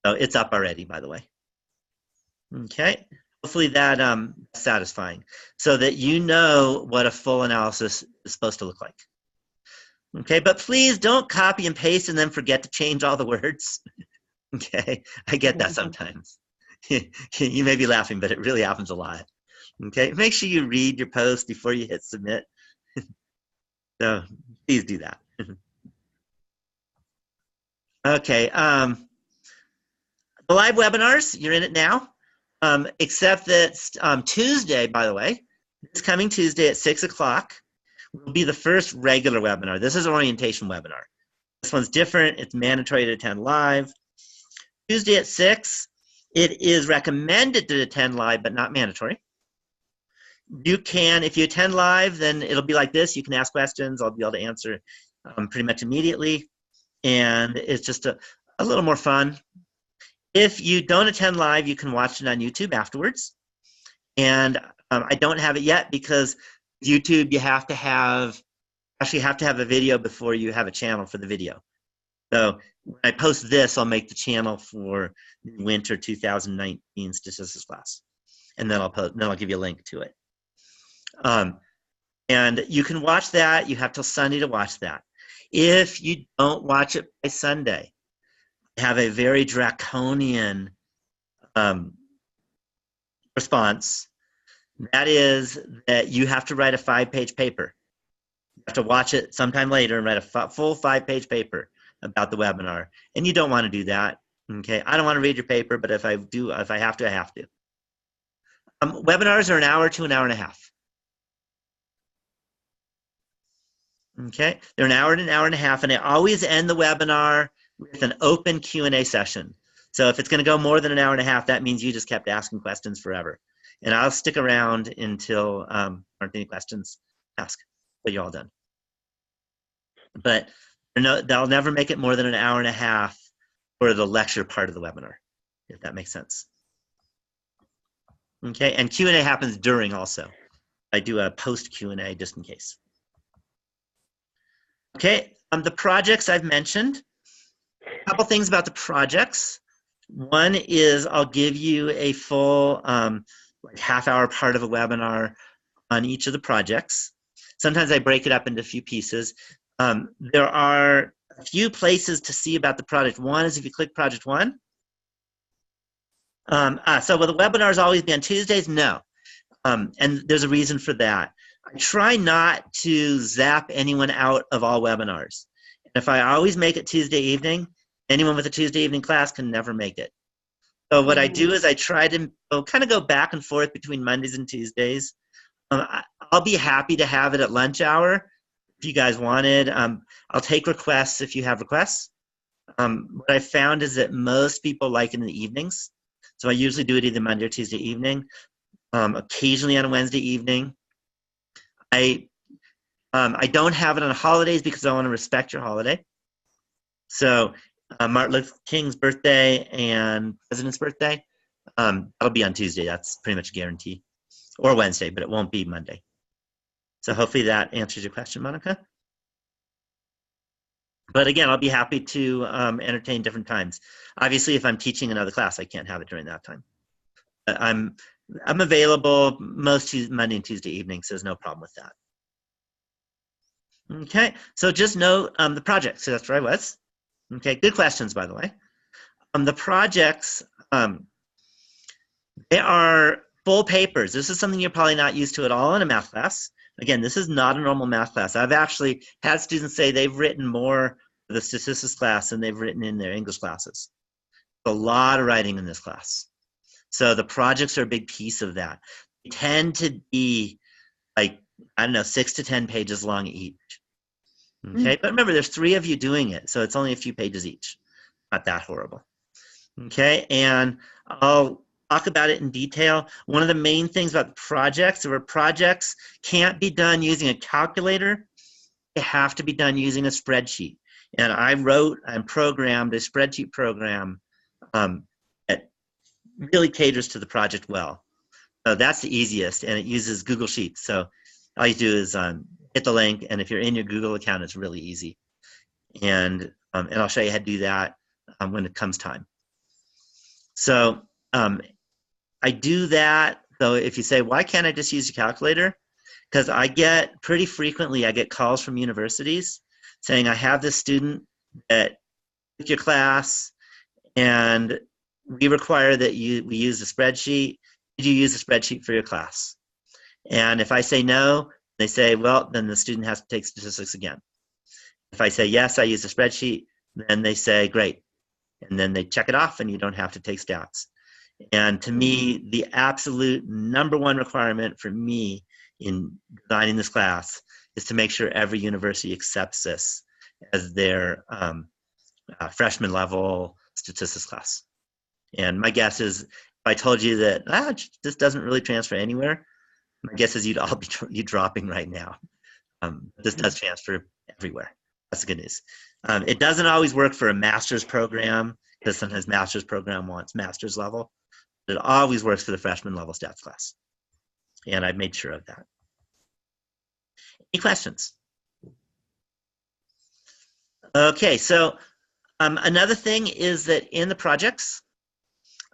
[SPEAKER 1] So it's up already, by the way. Okay, hopefully that satisfying, so that you know what a full analysis is supposed to look like. Okay, but please don't copy and paste and then forget to change all the words. Okay, I get that sometimes. You may be laughing, but it really happens a lot. Okay, make sure you read your post before you hit submit. So please do that. Okay, the live webinars, you're in it now, except that Tuesday, by the way, this coming Tuesday at 6 o'clock will be the first regular webinar. This is an orientation webinar. This one's different. It's mandatory to attend live. Tuesday at 6, it is recommended to attend live, but not mandatory. You can, if you attend live, then it'll be like this. You can ask questions. I'll be able to answer pretty much immediately. And it's just a little more fun. If you don't attend live, you can watch it on YouTube afterwards. And I don't have it yet because YouTube, you have to have a video before you have a channel for the video. So when I post this, I'll make the channel for winter 2019 statistics class. And then I'll give you a link to it. And you can watch that. You have till Sunday to watch that. If you don't watch it by Sunday, I have a very draconian response. That is that you have to write a 5-page paper. You have to watch it sometime later and write a full 5-page paper about the webinar. And you don't want to do that. Okay, I don't want to read your paper, but if I have to, I have to. Webinars are an hour to an hour and a half. Okay, they're an hour to an hour and a half, and I always end the webinar with an open Q&A session. So if it's going to go more than an hour and a half, that means you just kept asking questions forever. And I'll stick around until aren't any questions asked, but you're all done. But they'll never make it more than an hour and a half for the lecture part of the webinar, if that makes sense. Okay, and Q&A happens during also. I do a post Q&A just in case. Okay, the projects I've mentioned. A couple things about the projects. One is I'll give you a full like half-hour part of a webinar on each of the projects. Sometimes I break it up into a few pieces. There are a few places to see about the project. One is if you click Project 1. So will the webinars always be on Tuesdays? No. And there's a reason for that. I try not to zap anyone out of all webinars. If I always make it Tuesday evening, anyone with a Tuesday evening class can never make it. So what I do is I try to kind of go back and forth between Mondays and Tuesdays. I'll be happy to have it at lunch hour if you guys wanted. I'll take requests if you have requests. What I found is that most people like it in the evenings. So I usually do it either Monday or Tuesday evening, occasionally on a Wednesday evening. I don't have it on holidays because I want to respect your holiday. So Martin Luther King's birthday and President's birthday, that'll be on Tuesday. That's pretty much a guarantee. Or Wednesday, but it won't be Monday. So hopefully that answers your question, Monica. But again, I'll be happy to entertain different times. Obviously, if I'm teaching another class, I can't have it during that time. But I'm available most Monday and Tuesday evenings, so there's no problem with that. Okay, so just note the projects. So that's where I was. Okay, good questions, by the way. The projects, they are full papers. This is something you're probably not used to at all in a math class. Again, this is not a normal math class. I've actually had students say they've written more for the statistics class than they've written in their English classes. A lot of writing in this class. So the projects are a big piece of that. They tend to be like, I don't know, 6 to 10 pages long each. Okay, but remember, there's 3 of you doing it, so it's only a few pages each. Not that horrible. Okay, and I'll talk about it in detail. One of the main things about the projects, where projects can't be done using a calculator, they have to be done using a spreadsheet. And I programmed a spreadsheet program that really caters to the project well. So that's the easiest, and it uses Google Sheets. So all you do is hit the link, and if you're in your Google account, it's really easy. and I'll show you how to do that when it comes time. So I do that. So if you say, why can't I just use your calculator? Because I get pretty frequently, I get calls from universities saying, I have this student that took your class and we require that we use a spreadsheet. Did you use a spreadsheet for your class? And if I say no, they say, well, then the student has to take statistics again. If I say, yes, I use a spreadsheet, then they say, great. And then they check it off and you don't have to take stats. And to me, the absolute #1 requirement for me in designing this class is to make sure every university accepts this as their freshman level statistics class. And my guess is, if I told you that this doesn't really transfer anywhere, my guess is you'd all be dropping right now. This does transfer everywhere. That's the good news. It doesn't always work for a master's program, because sometimes master's program wants master's level. But it always works for the freshman level stats class. And I've made sure of that. Any questions? Okay, so another thing is that in the projects,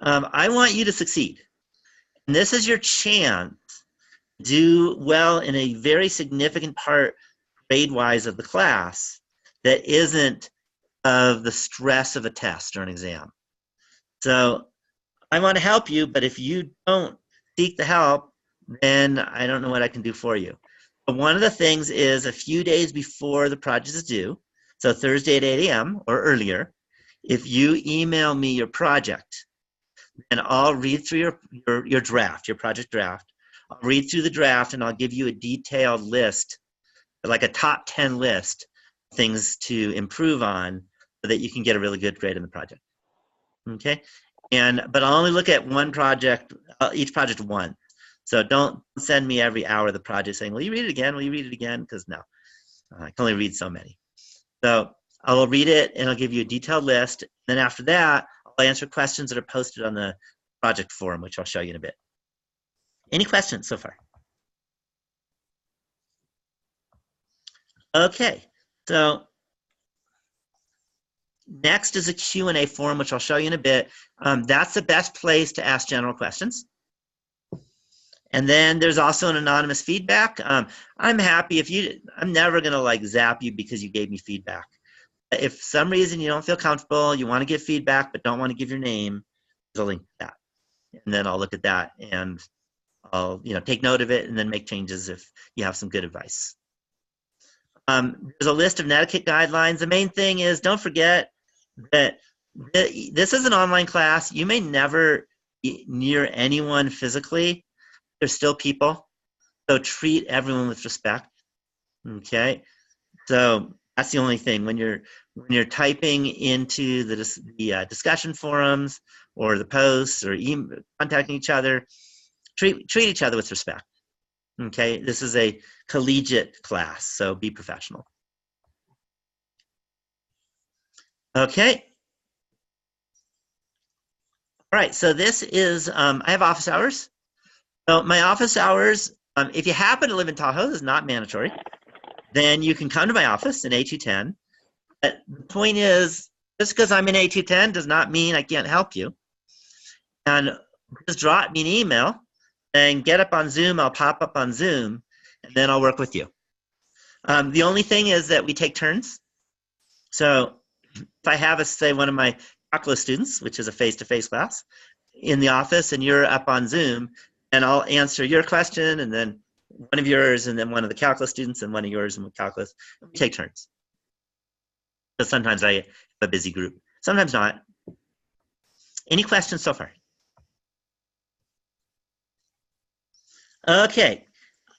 [SPEAKER 1] I want you to succeed. And this is your chance to do well in a very significant part, grade-wise, of the class that isn't of the stress of a test or an exam. So I want to help you, but if you don't seek the help, then I don't know what I can do for you. But one of the things is a few days before the project is due, so Thursday at 8 a.m. or earlier, if you email me your project, and I'll read through your draft, your project draft. I'll read through the draft and I'll give you a detailed list, like a top 10 list, things to improve on so that you can get a really good grade in the project. Okay? But I'll only look at one project, each project once. So don't send me every hour of the project saying, will you read it again? Will you read it again? Because no, I can only read so many. So I'll read it and I'll give you a detailed list. Then after that, I'll answer questions that are posted on the project forum, which I'll show you in a bit. Any questions so far? Okay, so next is a Q&A forum, which I'll show you in a bit. That's the best place to ask general questions. And then there's also an anonymous feedback. I'm happy if I'm never gonna like zap you because you gave me feedback. If for some reason you don't feel comfortable, you wanna give feedback but don't wanna give your name, there's a link to that. And then I'll look at that and I'll take note of it and then make changes if you have some good advice. There's a list of netiquette guidelines. The main thing is don't forget that this is an online class. You may never be near anyone physically. There's still people. So treat everyone with respect. Okay? So that's the only thing. When you're typing into the discussion forums or the posts or contacting each other, treat each other with respect. Okay? This is a collegiate class, so be professional. Okay. All right, so this is, I have office hours. So my office hours, if you happen to live in Tahoe, this is not mandatory, then you can come to my office in A210. But the point is, just because I'm in A210 does not mean I can't help you. And just drop me an email and get up on Zoom, I'll pop up on Zoom, and then I'll work with you. The only thing is that we take turns. So if I have, say, one of my calculus students, which is a face-to-face class, in the office and you're up on Zoom, and I'll answer your question and then one of yours and then one of the calculus students and one of yours and calculus. We take turns. So sometimes I have a busy group, sometimes not. Any questions so far? Okay.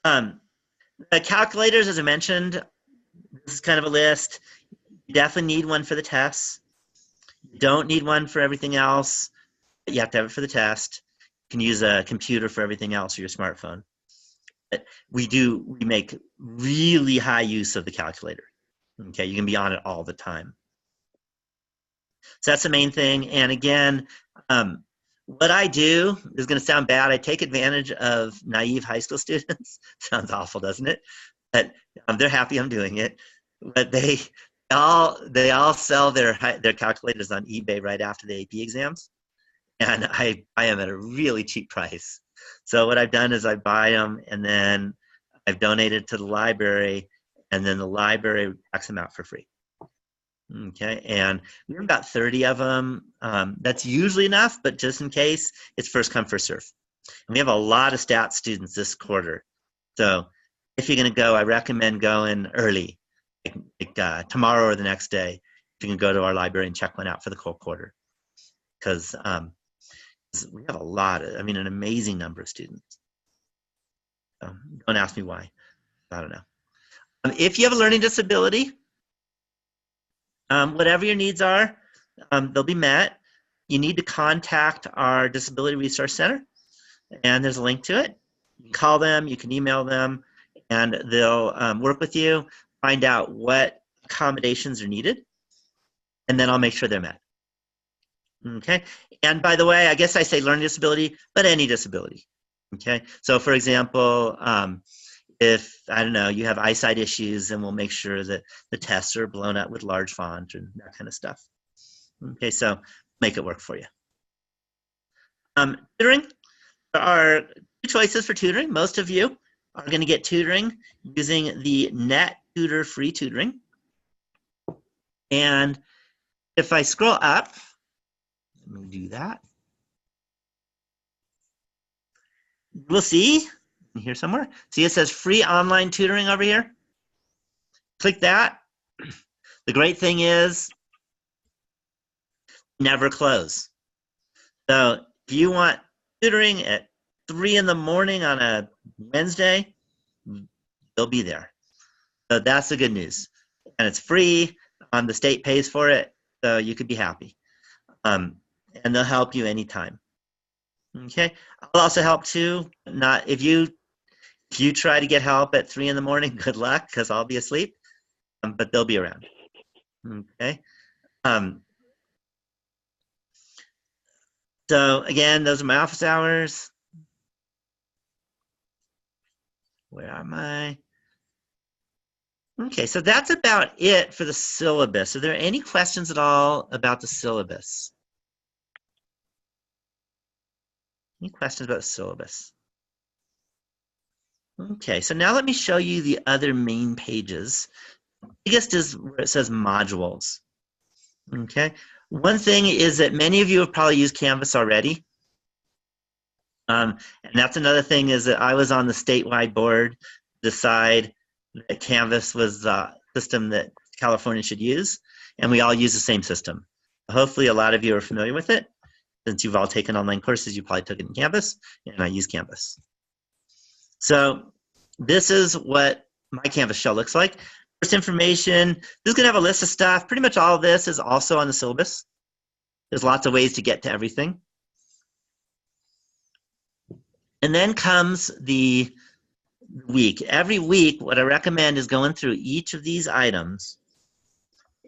[SPEAKER 1] The calculators, as I mentioned, this is kind of a list. You definitely need one for the tests. You don't need one for everything else. But you have to have it for the test. You can use a computer for everything else or your smartphone. But we make really high use of the calculator. Okay, you can be on it all the time. So that's the main thing. And again, what I do is going to sound bad. I take advantage of naive high school students. Sounds awful, doesn't it? But they're happy I'm doing it. But They all sell their calculators on eBay right after the AP exams, and I buy them at a really cheap price. So what I've done is I buy them, and then I've donated to the library, and then the library backs them out for free. Okay, and we have about 30 of them. That's usually enough, but just in case, it's first come, first serve. And we have a lot of stats students this quarter. So if you're going to go, I recommend going early, like tomorrow or the next day. If you can go to our library and check one out for the whole quarter. Because we have a lot of, an amazing number of students. Don't ask me why. I don't know. If you have a learning disability, whatever your needs are, they'll be met. You need to contact our Disability Resource Center, and there's a link to it. You can call them, you can email them, and they'll work with you, find out what accommodations are needed, and then I'll make sure they're met. Okay, and by the way, I guess I say learning disability, but any disability. Okay, so for example, if, I don't know, you have eyesight issues, then we'll make sure that the tests are blown up with large font and that kind of stuff. Okay, so make it work for you. Tutoring, there are two choices for tutoring. Most of you are going to get tutoring using the Net Tutor free tutoring. And if I scroll up, let me do that. We'll see here somewhere. See, it says free online tutoring over here. Click that. The great thing is never close. So if you want tutoring at 3 in the morning on a Wednesday, they'll be there. So that's the good news. And it's free. The state pays for it, so you could be happy. And they'll help you anytime. Okay. I'll also help too. Not if you try to get help at 3 in the morning, good luck, because I'll be asleep. But they'll be around. Okay. So again, those are my office hours. Where am I? Okay, so that's about it for the syllabus. Are there any questions at all about the syllabus? Any questions about the syllabus? Okay, so now let me show you the other main pages. The biggest is where it says modules. Okay, one thing is that many of you have probably used Canvas already. And that's another thing, is that I was on the statewide board to decide that Canvas was the system that California should use, and we all use the same system. Hopefully a lot of you are familiar with it. Since you've all taken online courses, you probably took it in Canvas, and I use Canvas. So this is what my Canvas shell looks like. First information, this is going to have a list of stuff. Pretty much all of this is also on the syllabus. There's lots of ways to get to everything. And then comes the week. Every week, what I recommend is going through each of these items,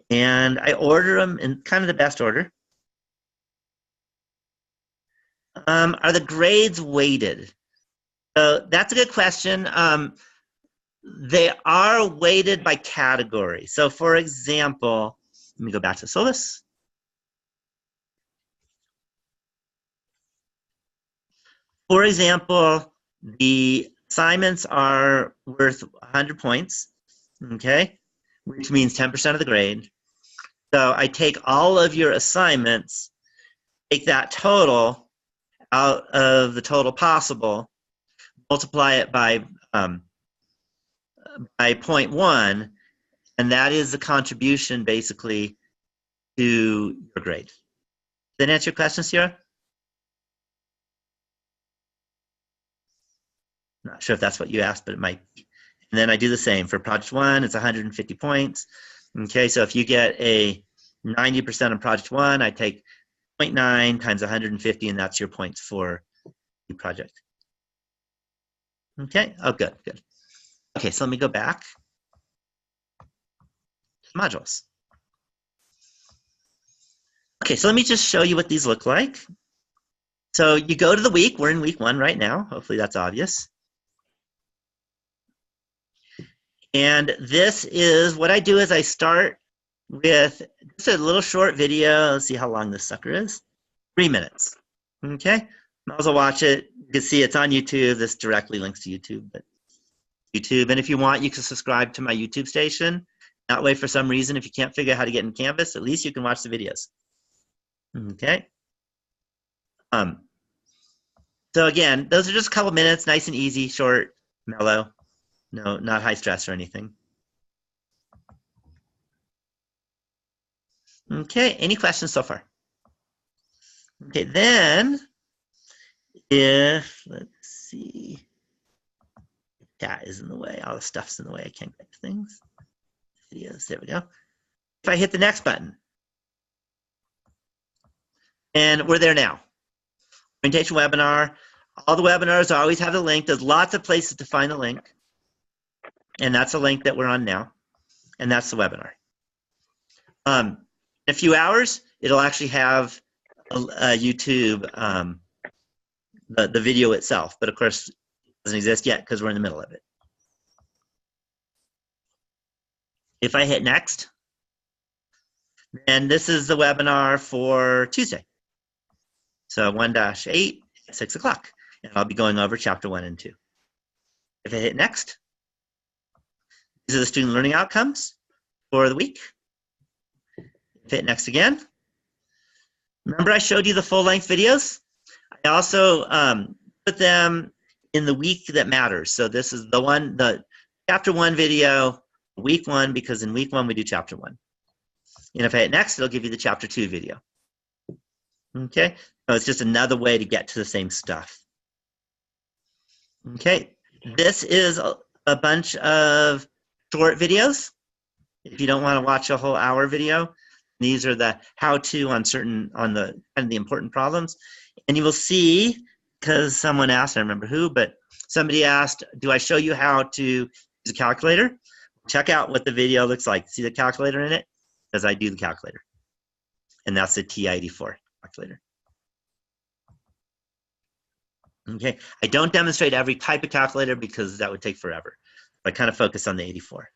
[SPEAKER 1] and I order them in kind of the best order. Are the grades weighted? So that's a good question. They are weighted by category. So for example, let me go back to the syllabus. For example, the assignments are worth 100 points, okay, which means 10% of the grade. So I take all of your assignments, take that total out of the total possible, multiply it by 0.1, and that is the contribution basically to your grade. Does that answer your question, Sierra? Not sure if that's what you asked, but it might be. And then I do the same. For Project 1, it's 150 points. Okay, so if you get a 90% on Project 1, I take 0.9 times 150, and that's your points for the project. Okay, oh, good, good. Okay, so let me go back to modules. Okay, so let me just show you what these look like. So you go to the week. We're in week 1 right now. Hopefully that's obvious. And this is what I do is I start with just a little short video. Let's see how long this sucker is. 3 minutes. Okay? Might as well watch it. You can see it's on YouTube. This directly links to YouTube. But YouTube. And if you want, you can subscribe to my YouTube station. That way, for some reason, if you can't figure out how to get in Canvas, at least you can watch the videos. Okay? So again, those are just a couple minutes, nice and easy, short, mellow. No, not high stress or anything. Okay, any questions so far? Okay, then if, let's see, cat is in the way, all the stuff's in the way, I can't get to things. Videos, there we go. If I hit the next button, and we're there now. Orientation webinar, all the webinars always have the link. There's lots of places to find the link. And that's the link that we're on now. And that's the webinar. In a few hours, it'll actually have a YouTube, the video itself. But of course, it doesn't exist yet because we're in the middle of it. If I hit next, then this is the webinar for Tuesday. So 1-8 at 6 o'clock. And I'll be going over chapter 1 and 2. If I hit next, these are the student learning outcomes for the week. If I hit next again, remember I showed you the full-length videos? I also put them in the week that matters. So this is the chapter 1 video, week 1, because in week 1 we do chapter 1. And if I hit next, it'll give you the chapter 2 video. Okay, so it's just another way to get to the same stuff. Okay, this is a bunch of short videos. If you don't want to watch a whole hour video, these are the how-to on the kind of the important problems. And you will see, because someone asked, I don't remember who, but somebody asked, do I show you how to use a calculator? Check out what the video looks like. See the calculator in it? Because I do the calculator. And that's the TI-84 calculator. Okay, I don't demonstrate every type of calculator because that would take forever. I kind of focus on the 84.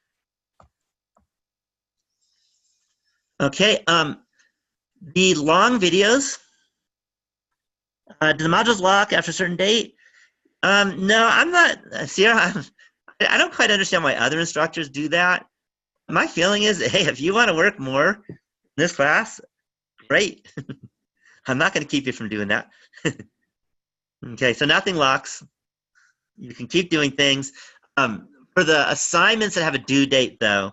[SPEAKER 1] Okay, the long videos, do the modules lock after a certain date? No, I'm not, Sierra, I don't quite understand why other instructors do that. My feeling is, hey, if you want to work more in this class, great. I'm not going to keep you from doing that. Okay, so nothing locks. You can keep doing things. For the assignments that have a due date, though,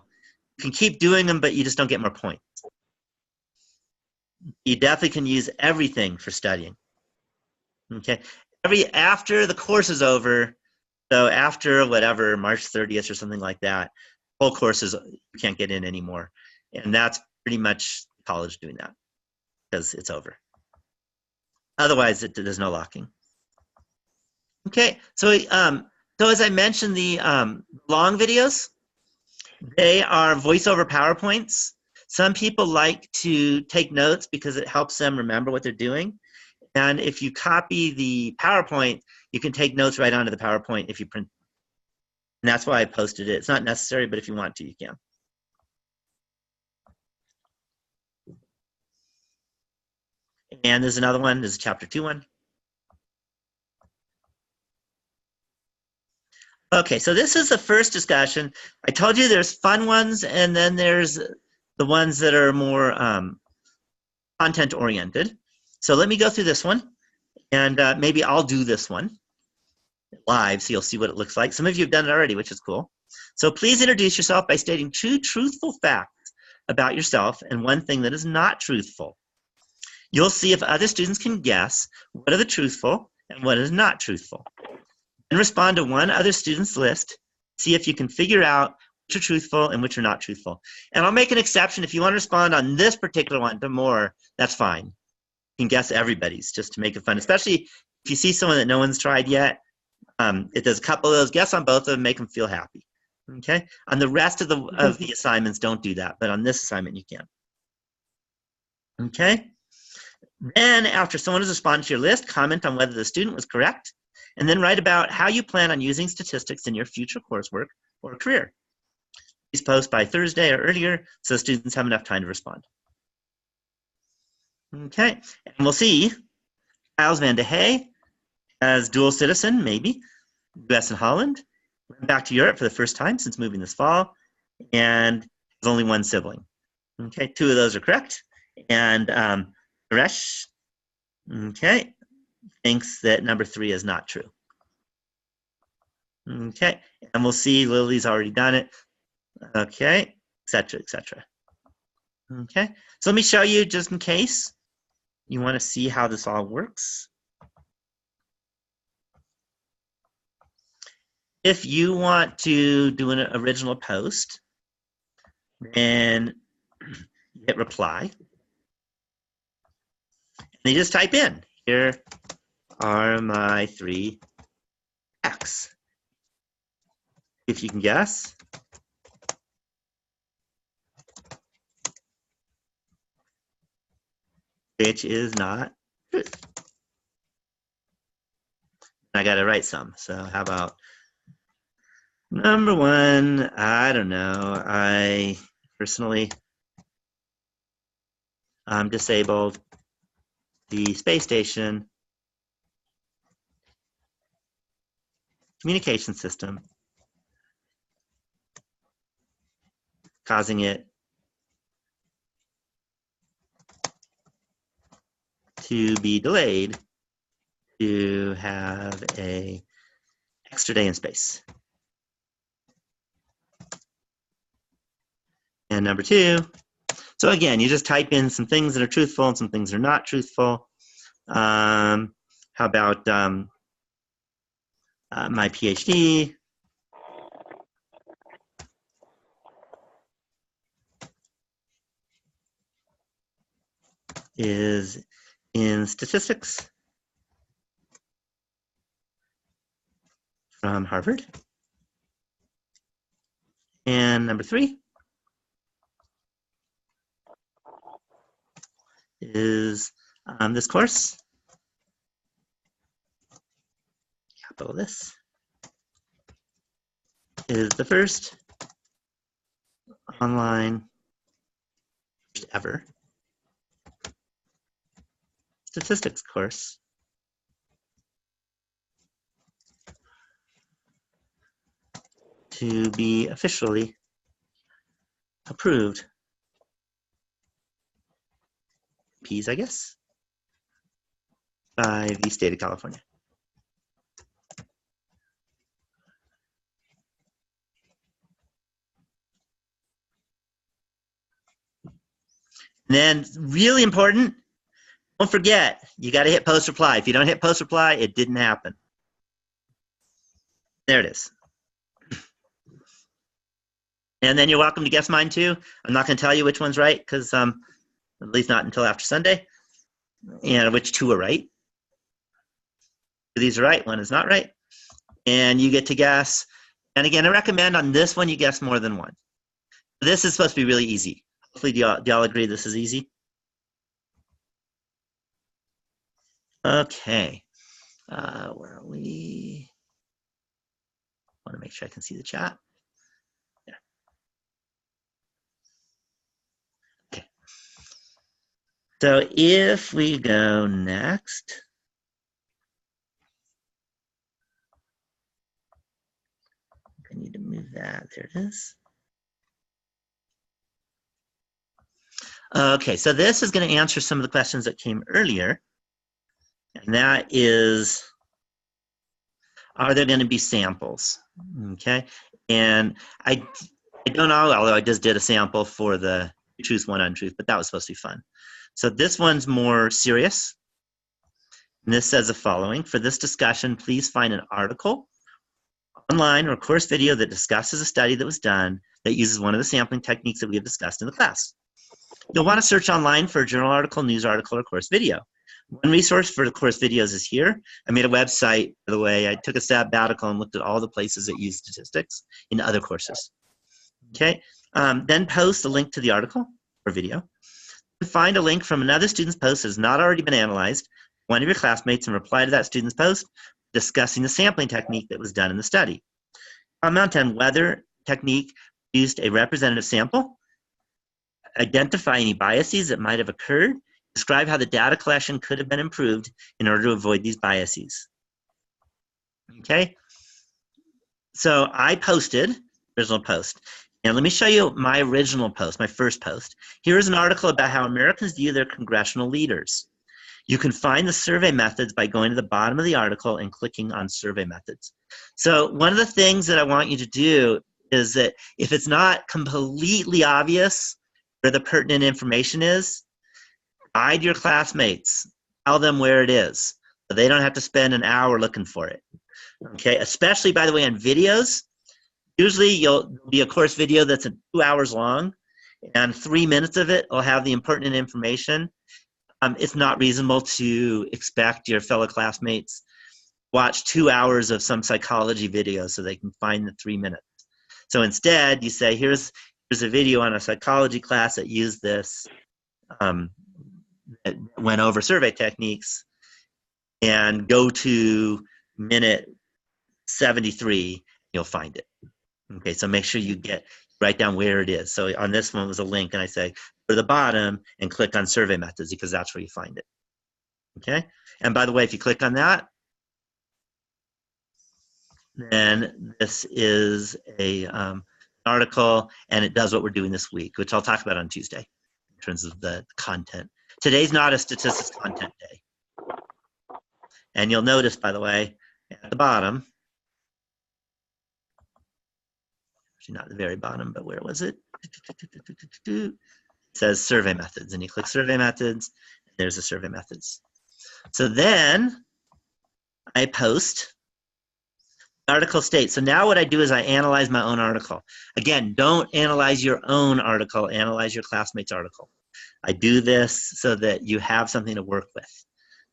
[SPEAKER 1] you can keep doing them, but you just don't get more points. You definitely can use everything for studying. Okay, after the course is over, so after whatever, March 30th or something like that, whole courses you can't get in anymore. And that's pretty much college doing that because it's over. Otherwise, there's no locking. Okay, so as I mentioned, the long videos, they are voiceover PowerPoints. Some people like to take notes because it helps them remember what they're doing. And if you copy the PowerPoint, you can take notes right onto the PowerPoint if you print. And that's why I posted it. It's not necessary, but if you want to, you can. And there's another one. There's a chapter 2 one. Okay, so this is the first discussion. I told you there's fun ones, and then there's the ones that are more content-oriented. So let me go through this one, and maybe I'll do this one live so you'll see what it looks like. Some of you have done it already, which is cool. So please introduce yourself by stating 2 truthful facts about yourself and 1 thing that is not truthful. You'll see if other students can guess what are the truthful and what is not truthful. And respond to 1 other student's list. See if you can figure out which are truthful and which are not truthful. And I'll make an exception. If you want to respond on this particular one to more, that's fine. You can guess everybody's just to make it fun, especially if you see someone that no one's tried yet. It does a couple of those, guess on both of them, make them feel happy. Okay? On the rest of the assignments, don't do that. But on this assignment, you can. Okay? Then, after someone has responded to your list, comment on whether the student was correct, and then write about how you plan on using statistics in your future coursework or career. Please post by Thursday or earlier so students have enough time to respond. Okay, and we'll see Giles Van de Hey as dual citizen, maybe, US and Holland, went back to Europe for the first time since moving this fall, and has only one sibling. Okay, 2 of those are correct. And Suresh, okay, thinks that number 3 is not true. Okay, and we'll see Lily's already done it. Okay, etc., etc. Okay, so let me show you just in case you want to see how this all works. If you want to do an original post, then hit reply. And you just type in, here are my 3 X. If you can guess. Which is not truth. I got to write some. So how about number 1? I don't know. I personally disabled the space station communication system, causing it to be delayed to have an extra day in space. And number 2, so again, you just type in some things that are truthful and some things that are not truthful. How about my PhD is in statistics from Harvard. And number 3 is this course, capital this, is the first online, first ever statistics course to be officially approved. P's, I guess, by the state of California. And then, really important, don't forget, you got to hit post reply. If you don't hit post reply, it didn't happen. There it is. And then you're welcome to guess mine too. I'm not going to tell you which one's right because at least not until after Sunday. And which 2 are right. These are right, 1 is not right. And you get to guess. And again, I recommend on this one you guess more than 1. This is supposed to be really easy. Hopefully, do y'all agree this is easy? Okay. Where are we? I want to make sure I can see the chat. Yeah. Okay. So if we go next, I need to move that. There it is. Okay, so this is going to answer some of the questions that came earlier. And that is, are there going to be samples? Okay, and I don't know, although I just did a sample for the truth, 1 untruth, but that was supposed to be fun. So this one's more serious. And this says the following: for this discussion, please find an article, online, or course video that discusses a study that was done that uses one of the sampling techniques that we have discussed in the class. You'll want to search online for a journal article, news article, or course video. One resource for the course videos is here. I made a website, by the way. I took a sabbatical and looked at all the places that use statistics in other courses. Okay, then post a link to the article or video. Find a link from another student's post that has not already been analyzed, one of your classmates, and reply to that student's post discussing the sampling technique that was done in the study. Comment on whether technique produced a representative sample, identify any biases that might have occurred, describe how the data collection could have been improved in order to avoid these biases. Okay, so I posted, original post. And let me show you my original post, my first post. Here's an article about how Americans view their congressional leaders. You can find the survey methods by going to the bottom of the article and clicking on survey methods. So one of the things that I want you to do is that if it's not completely obvious where the pertinent information is, guide your classmates, tell them where it is, so they don't have to spend an hour looking for it. Okay, especially, by the way, on videos. Usually you'll be a course video that's 2 hours long, and 3 minutes of it will have the important information. It's not reasonable to expect your fellow classmates watch 2 hours of some psychology video so they can find the 3 minutes. So instead, you say, here's a video on a psychology class that used this, that went over survey techniques, and go to minute 73, you'll find it. Okay, so make sure you write down where it is. So on this one was a link, and I say, go to the bottom and click on survey methods because that's where you find it. Okay, and by the way, if you click on that, then this is a article, and it does what we're doing this week, which I'll talk about on Tuesday in terms of the content. Today's not a statistics content day. And you'll notice, by the way, at the bottom, actually not the very bottom, but where was it? It says survey methods, and you click survey methods, and there's the survey methods. So then I post article state. So now what I do is I analyze my own article. Again, don't analyze your own article, analyze your classmate's article. I do this so that you have something to work with,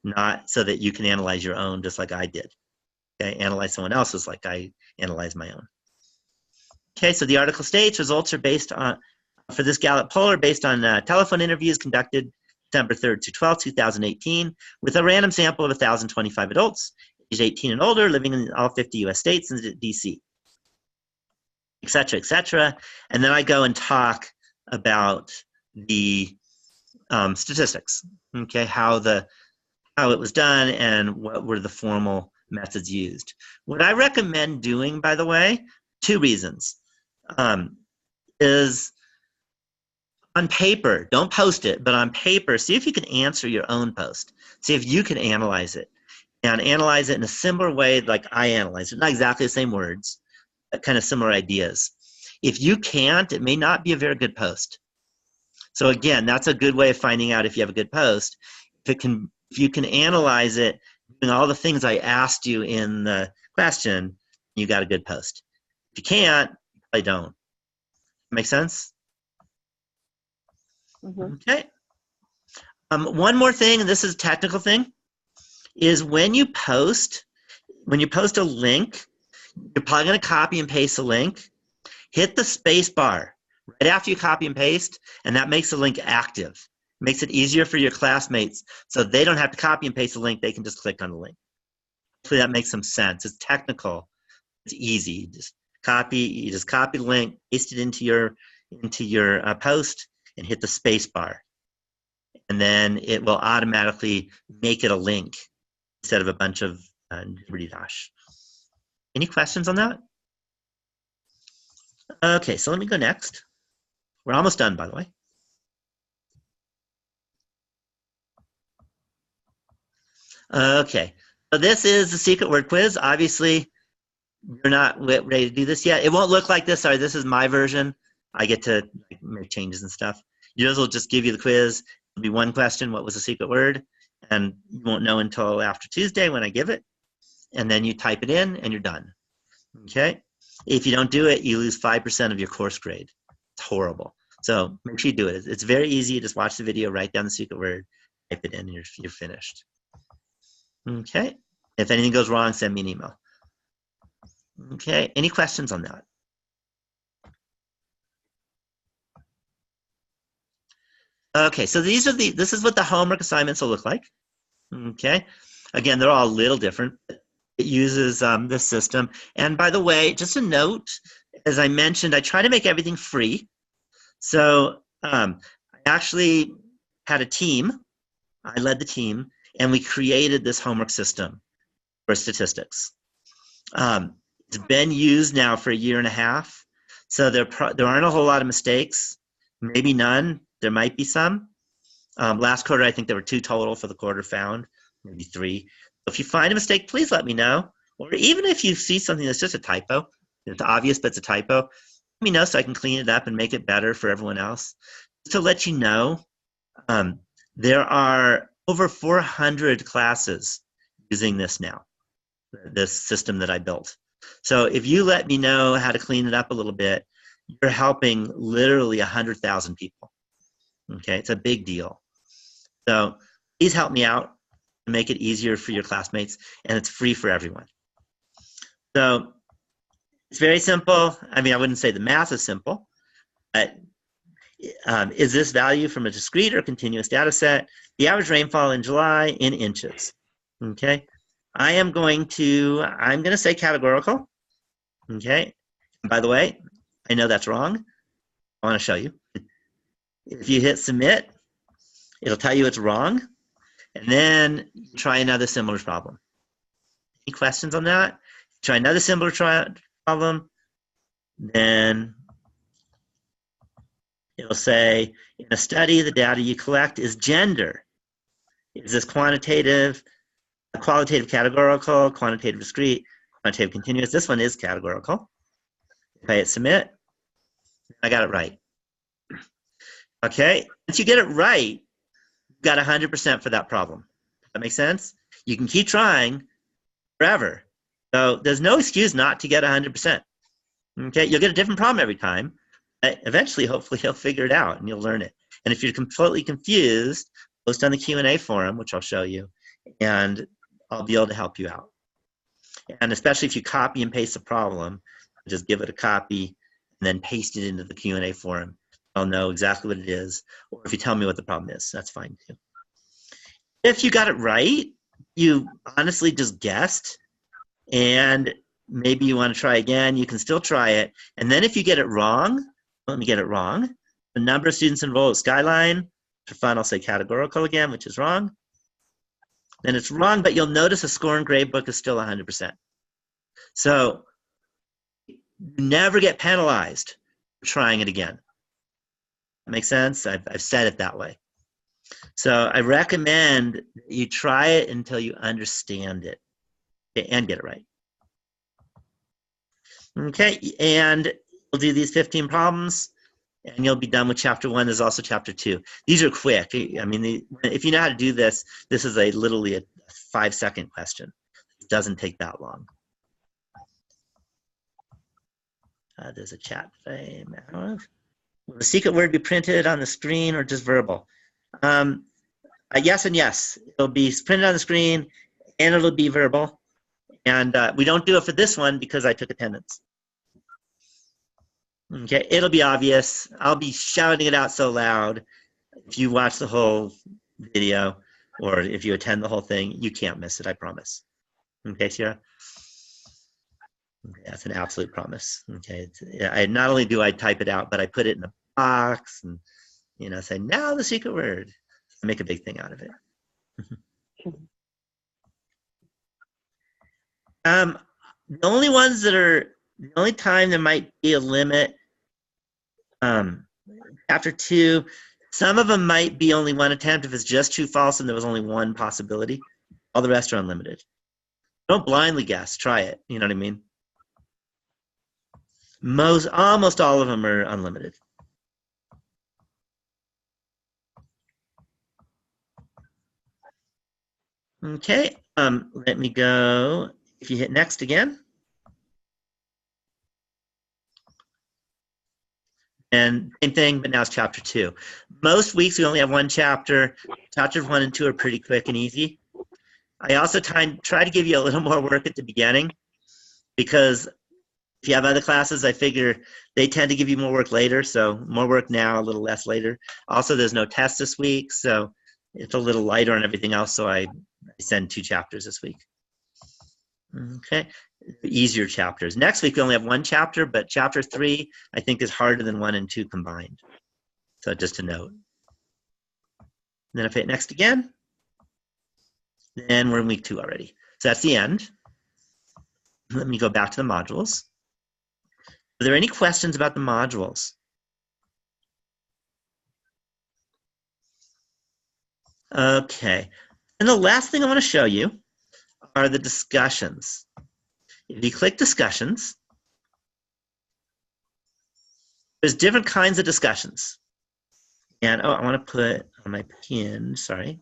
[SPEAKER 1] not so that you can analyze your own just like I did. Okay, analyze someone else's like I analyze my own. Okay, so the article states results are based on, for this Gallup poll, are based on telephone interviews conducted December 3rd to 12th, 2018, with a random sample of 1,025 adults, age 18 and older, living in all 50 US states and DC, et cetera, et cetera. And then I go and talk about the statistics, okay, how it was done and what were the formal methods used. What I recommend doing, by the way, 2 reasons, is on paper, don't post it, but on paper, see if you can answer your own post. See if you can analyze it, and analyze it in a similar way like I analyze it. Not exactly the same words, but kind of similar ideas. If you can't, it may not be a very good post. So again, that's a good way of finding out if you have a good post. If you can analyze it, doing all the things I asked you in the question, you got a good post. If you can't, I don't. Make sense? Mm-hmm. Okay. One more thing, and this is a technical thing, is when you post a link, you're probably going to copy and paste the link. Hit the space bar right after you copy and paste, and that makes the link active. It makes it easier for your classmates so they don't have to copy and paste the link. They can just click on the link. Hopefully that makes some sense. It's technical. It's easy. You just copy the link, paste it into your post, and hit the space bar. And then it will automatically make it a link instead of a bunch of Liberty Dash. Any questions on that? Okay, so let me go next. We're almost done, by the way. Okay, so this is the secret word quiz. Obviously, you're not ready to do this yet. It won't look like this. Sorry, this is my version. I get to make changes and stuff. Yours will just give you the quiz. It'll be one question, what was the secret word? And you won't know until after Tuesday when I give it. And then you type it in and you're done. Okay? If you don't do it, you lose 5% of your course grade. It's horrible. So make sure you do it. It's very easy. Just watch the video, write down the secret word, type it in, and you're finished. Okay? If anything goes wrong, send me an email. Okay, any questions on that? Okay, so this is what the homework assignments will look like. Okay, again, they're all a little different. It uses this system. And by the way, just a note, as I mentioned, I try to make everything free. So I actually had a team. I led the team, and we created this homework system for statistics. It's been used now for a year and a half, so there aren't a whole lot of mistakes, maybe none. There might be some. Last quarter, I think there were 2 total for the quarter found, maybe 3. If you find a mistake, please let me know. Or even if you see something that's just a typo, it's obvious but it's a typo, let me know so I can clean it up and make it better for everyone else. Just to let you know, there are over 400 classes using this now, this system that I built. So if you let me know how to clean it up a little bit, you're helping literally 100,000 people. Okay, it's a big deal. So please help me out and make it easier for your classmates, and it's free for everyone. So it's very simple. I mean, I wouldn't say the math is simple, but is this value from a discrete or continuous data set? The average rainfall in July in inches. Okay, I'm going to say categorical. Okay, and by the way, I know that's wrong. I want to show you. If you hit submit, it'll tell you it's wrong, and then try another similar problem. Any questions on that? Try another similar problem, then it'll say, in a study, the data you collect is gender. Is this quantitative, qualitative categorical, quantitative discrete, quantitative continuous? This one is categorical. If I hit submit, I got it right. Okay, once you get it right, you got 100% for that problem. Does that make sense? You can keep trying forever. So there's no excuse not to get 100%. Okay, you'll get a different problem every time. But eventually, hopefully, you'll figure it out and you'll learn it. And if you're completely confused, post on the Q&A forum, which I'll show you, and I'll be able to help you out. And especially if you copy and paste the problem, just give it a copy and then paste it into the Q&A forum. I'll know exactly what it is. Or if you tell me what the problem is, that's fine too. If you got it right, you honestly just guessed, and maybe you want to try again, you can still try it. And then if you get it wrong, let me get it wrong. The number of students enrolled at Skyline, for fun, I'll say categorical again, which is wrong. Then it's wrong, but you'll notice the score in gradebook is still 100%. So you never get penalized for trying it again. That makes sense? I've said it that way. So I recommend you try it until you understand it and get it right. Okay, and we'll do these 15 problems and you'll be done with chapter 1. There's also chapter 2. These are quick. I mean, if you know how to do this, this is literally a 5-second question. It doesn't take that long. There's a chat frame. Will the secret word be printed on the screen or just verbal? Yes and yes. It'll be printed on the screen and it'll be verbal. And we don't do it for this one because I took attendance. Okay, it'll be obvious. I'll be shouting it out so loud. If you watch the whole video or if you attend the whole thing, you can't miss it, I promise. Okay, Sierra? Okay, that's an absolute promise. Okay, not only do I type it out, but I put it in a box and, you know, say, now the secret word. I make a big thing out of it. The only time there might be a limit, after 2, some of them might be only 1 attempt if it's just true, false, and there was only 1 possibility. All the rest are unlimited. Don't blindly guess. Try it. You know what I mean? Almost all of them are unlimited. Okay, let me go. If you hit next again. And same thing, but now it's chapter 2. Most weeks we only have 1 chapter. Chapters 1 and 2 are pretty quick and easy. I also try to give you a little more work at the beginning because if you have other classes, I figure they tend to give you more work later, so more work now, a little less later. Also, there's no test this week, so it's a little lighter on everything else, so I send 2 chapters this week. Okay, easier chapters. Next week we only have one chapter, but chapter 3 I think is harder than 1 and 2 combined. So just a note. And then if I hit next again, then we're in week 2 already. So that's the end. Let me go back to the modules. Are there any questions about the modules? Okay. And the last thing I want to show you are the discussions. If you click discussions, there's different kinds of discussions. And oh, I want to put on my pin, sorry.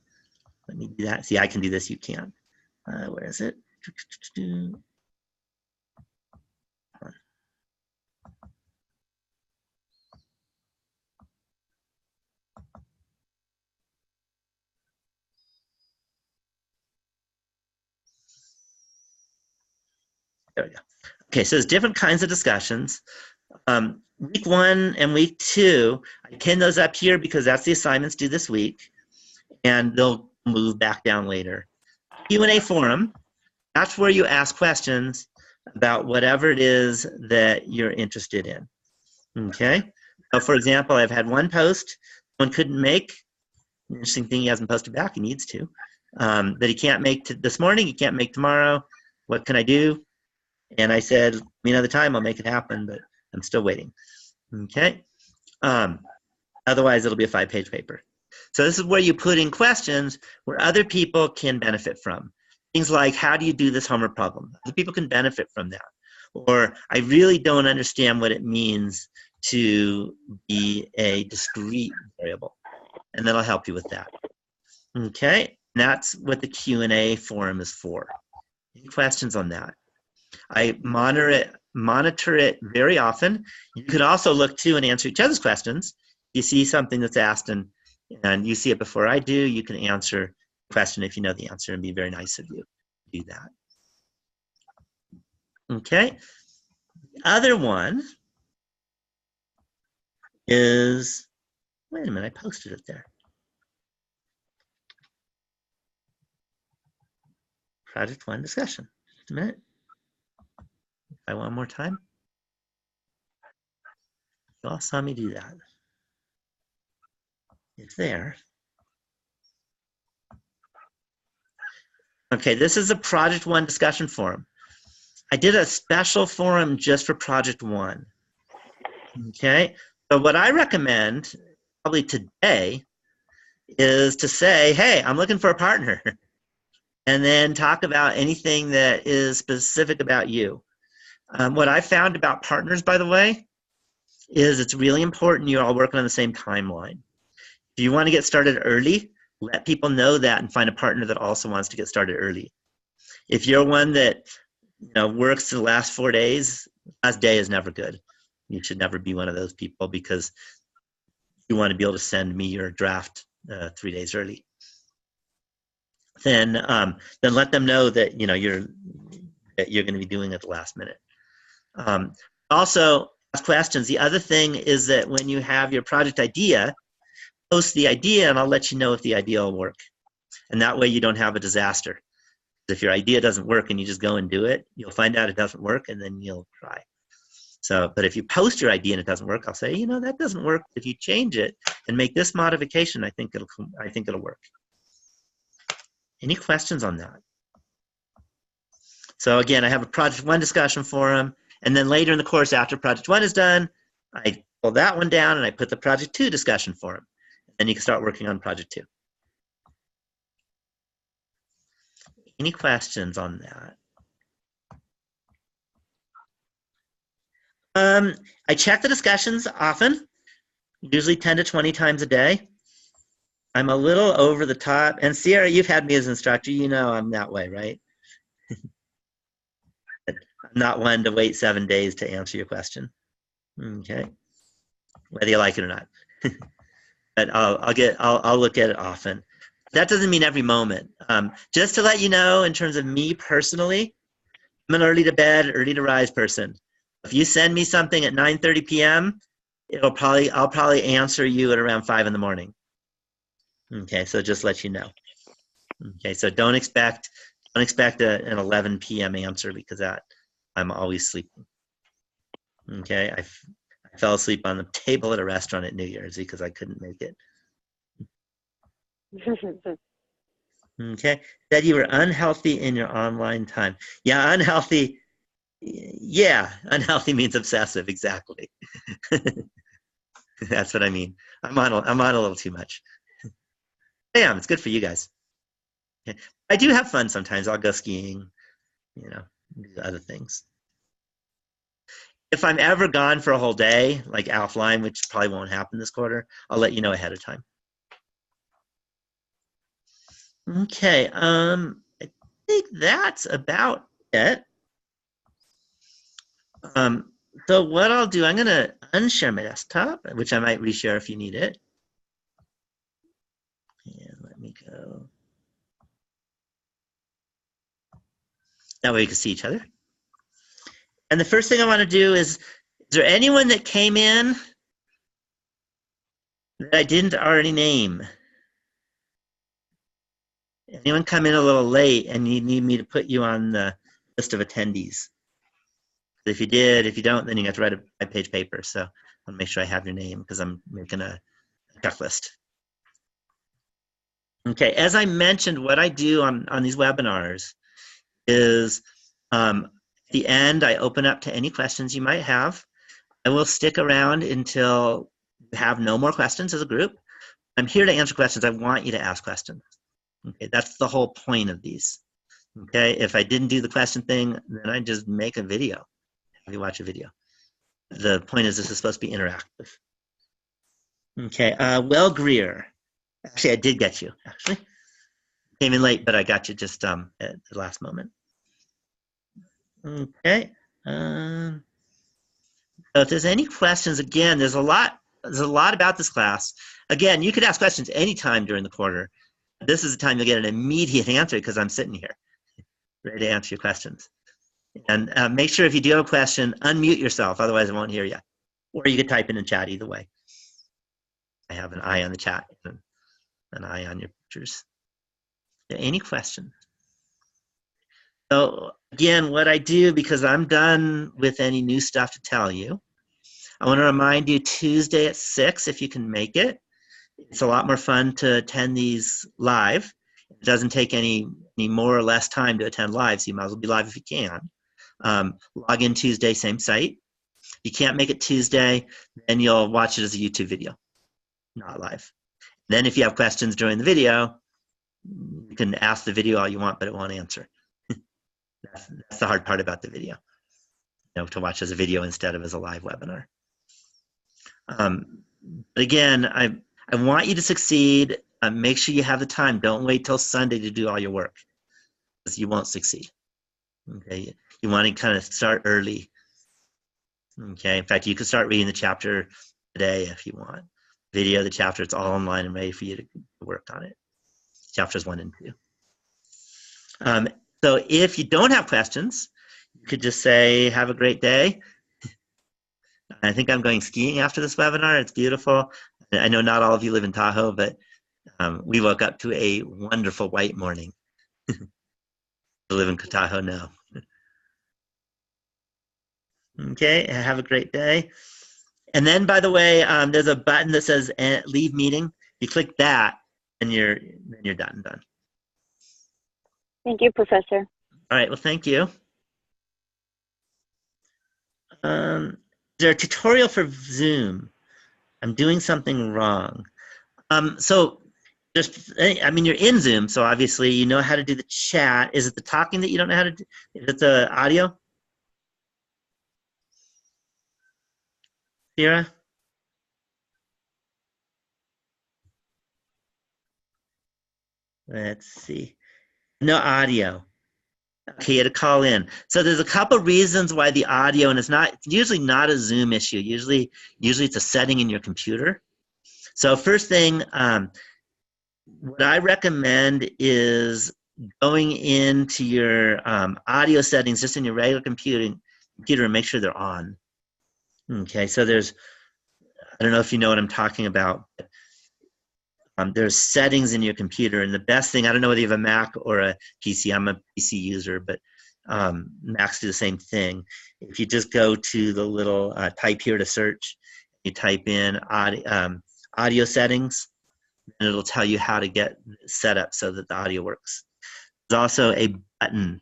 [SPEAKER 1] Let me do that. See, I can do this, you can't. Where is it? There we go. Okay, so there's different kinds of discussions. Week 1 and week 2, I pin those up here because that's the assignments due this week, and they'll move back down later. Q&A forum, that's where you ask questions about whatever it is that you're interested in. Okay, so for example, I've had one post one couldn't make. Interesting thing, he hasn't posted back, he needs to. That he can't make this morning, he can't make tomorrow. What can I do? And I said, let me know the time, I'll make it happen, but I'm still waiting. Okay. Otherwise, it'll be a 5-page paper. So this is where you put in questions where other people can benefit from. Things like, how do you do this homework problem? Other people can benefit from that. Or, I really don't understand what it means to be a discrete variable. And then I'll help you with that. Okay, and that's what the Q&A forum is for. Any questions on that? I monitor it very often. You can also look too and answer each other's questions. You see something that's asked and you see it before I do, you can answer the question if you know the answer, and be very nice of you to do that. Okay. The other one is, wait a minute, I posted it there. Project 1 discussion. Just a minute. Try one more time. You all saw me do that. It's there. Okay, this is a Project 1 discussion forum. I did a special forum just for Project 1. Okay, so what I recommend, probably today, is to say, hey, I'm looking for a partner. And then talk about anything that is specific about you. What I found about partners, by the way, is it's really important you're all working on the same timeline. If you want to get started early, let people know that and find a partner that also wants to get started early. If you're one that works the last 4 days, last day is never good. You should never be one of those people, because you want to be able to send me your draft 3 days early. Then let them know that you're going to be doing it at the last minute. Also, ask questions. The other thing is that when you have your project idea, post the idea, and I'll let you know if the idea will work. And that way you don't have a disaster. If your idea doesn't work and you just go and do it, you'll find out it doesn't work, and then you'll cry. So, but if you post your idea and it doesn't work, I'll say, that doesn't work. If you change it and make this modification, I think it'll work. Any questions on that? So again, I have a Project 1 discussion forum, and then later in the course, after Project 1 is done, I pull that one down and I put the Project 2 discussion forum. And you can start working on Project 2. Any questions on that? I check the discussions often, usually 10 to 20 times a day. I'm a little over the top. And Sierra, you've had me as instructor. I'm that way, right? I'm not one to wait 7 days to answer your question. Okay, whether you like it or not. But I'll look at it often. That doesn't mean every moment. Just to let you know, in terms of me personally, I'm an early to bed, early to rise person. If you send me something at 9:30 p.m., I'll probably answer you at around 5 in the morning. Okay, so just let you know. Okay, so don't expect Don't expect an 11 p.m. answer because I'm always sleeping. Okay, I fell asleep on the table at a restaurant at New Year's because I couldn't make it. Okay, said you were unhealthy in your online time. Yeah, unhealthy. Yeah, unhealthy means obsessive. Exactly. That's what I mean. I'm on a little too much. Damn, it's good for you guys. Okay. I do have fun sometimes. I'll go skiing, do other things. If I'm ever gone for a whole day, like offline, which probably won't happen this quarter, I'll let you know ahead of time. Okay, I think that's about it. So what I'll do, I'm going to unshare my desktop, which I might reshare if you need it. And let me go. That way we can see each other. And the first thing I want to do is there anyone that came in that I didn't already name? Anyone come in a little late and you need me to put you on the list of attendees? If you did, if you don't, then you have to write a 5-page paper. So I'll make sure I have your name because I'm making a checklist. Okay, as I mentioned, what I do on these webinars is at the end, I open up to any questions you might have. I will stick around until you have no more questions as a group. I'm here to answer questions. I want you to ask questions. Okay, that's the whole point of these. Okay, if I didn't do the question thing, then I just make a video. Have you watch a video. The point is this is supposed to be interactive. Okay, Will Greer. Actually, I did get you, actually. Came in late, but I got you just at the last moment. Okay. So if there's any questions, again, there's a lot about this class. Again, you could ask questions anytime during the quarter. This is the time you'll get an immediate answer because I'm sitting here ready to answer your questions. And make sure if you do have a question, unmute yourself, otherwise I won't hear you. Or you could type in chat either way. I have an eye on the chat and an eye on your pictures. Any questions? So again, what I do, because I'm done with any new stuff to tell you, I want to remind you Tuesday at 6 if you can make it. It's a lot more fun to attend these live. It doesn't take any more or less time to attend live, so you might as well be live if you can. Log in Tuesday, same site. If you can't make it Tuesday, then you'll watch it as a YouTube video, not live. Then if you have questions during the video, you can ask the video all you want, but it won't answer. That's the hard part about the video, to watch as a video instead of as a live webinar. But again, I want you to succeed. Make sure you have the time. Don't wait till Sunday to do all your work, because you won't succeed. Okay, you want to kind of start early. Okay, in fact, you can start reading the chapter today if you want. Video the chapter, it's all online and ready for you to work on it. Chapters 1 and 2. So if you don't have questions, you could just say, have a great day. I think I'm going skiing after this webinar. It's beautiful. I know not all of you live in Tahoe, but we woke up to a wonderful white morning. I live in Tahoe now. Okay, have a great day. And then, by the way, there's a button that says leave meeting. You click that, and you're done.
[SPEAKER 3] Thank you, Professor.
[SPEAKER 1] All right, well, thank you. Is there a tutorial for Zoom? I'm doing something wrong. So just, you're in Zoom, so obviously you know how to do the chat. Is it the talking that you don't know how to do? Is it the audio? Vera? Let's see. No audio. Okay, you had to call in. So there's a couple reasons why the audio, and it's usually not a Zoom issue. Usually it's a setting in your computer. So first thing, what I recommend is going into your audio settings just in your regular computer and make sure they're on. Okay, so I don't know if you know what I'm talking about. there's settings in your computer, and the best thing, I don't know whether you have a Mac or a PC. I'm a PC user, but Macs do the same thing. If you just go to the little type here to search, you type in audio settings, and it'll tell you how to get set up so that the audio works. There's also a button,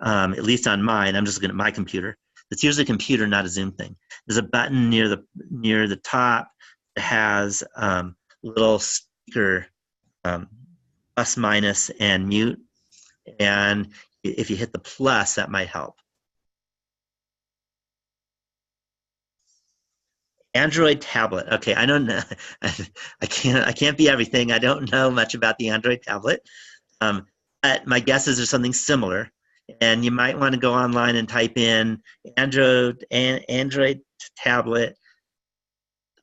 [SPEAKER 1] at least on mine, I'm just looking at my computer. It's usually a computer, not a Zoom thing. There's a button near the top that has little speaker plus, minus, and mute. And if you hit the plus, that might help. Android tablet. Okay, I don't know. I can't be everything. I don't know much about the Android tablet. But my guess is there's something similar. And you might want to go online and type in Android tablet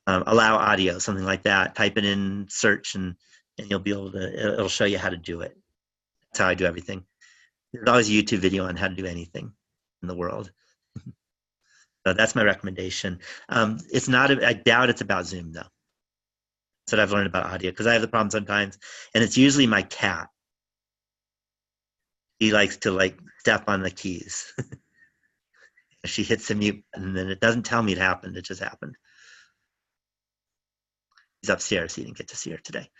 [SPEAKER 1] allow audio, something like that. Type it in search, and you'll be able to. It'll show you how to do it. That's how I do everything. There's always a YouTube video on how to do anything in the world. So that's my recommendation. It's not. I doubt it's about Zoom though. That's what I've learned about audio, because I have the problem sometimes, and it's usually my cat. He likes to step on the keys. She hits the mute button, and then it doesn't tell me it happened. It just happened. He's upstairs. So he didn't get to see her today.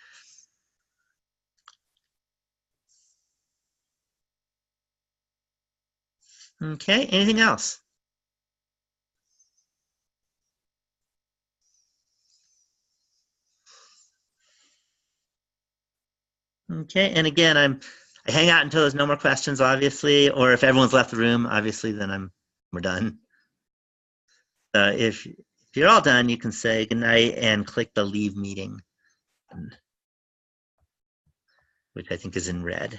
[SPEAKER 1] Okay, anything else? Okay, and again, I hang out until there's no more questions, obviously, or if everyone's left the room, obviously, then we're done. If you're all done, you can say goodnight and click the leave meeting button, which I think is in red.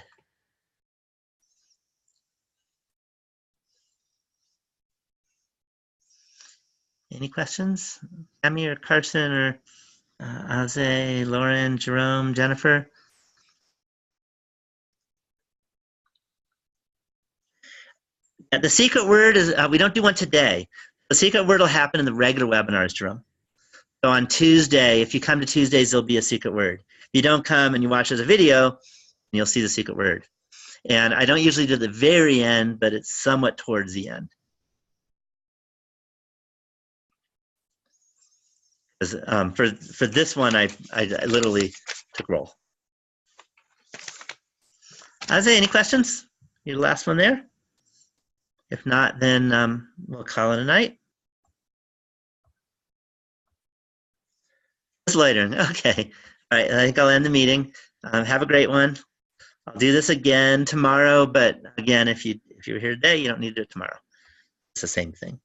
[SPEAKER 1] Any questions? Tammy or Carson or Aze, Lauren, Jerome, Jennifer? The secret word is, we don't do one today. The secret word will happen in the regular webinars, Jerome. So on Tuesday, if you come to Tuesdays, there'll be a secret word. If you don't come and you watch as a video, you'll see the secret word. And I don't usually do it at the very end, but it's somewhat towards the end. For this one, I literally took roll. Isaiah, any questions? Your last one there? If not, then we'll call it a night. Just later. Okay. All right. I think I'll end the meeting. Have a great one. I'll do this again tomorrow, but again, if you're here today, you don't need to do it tomorrow. It's the same thing.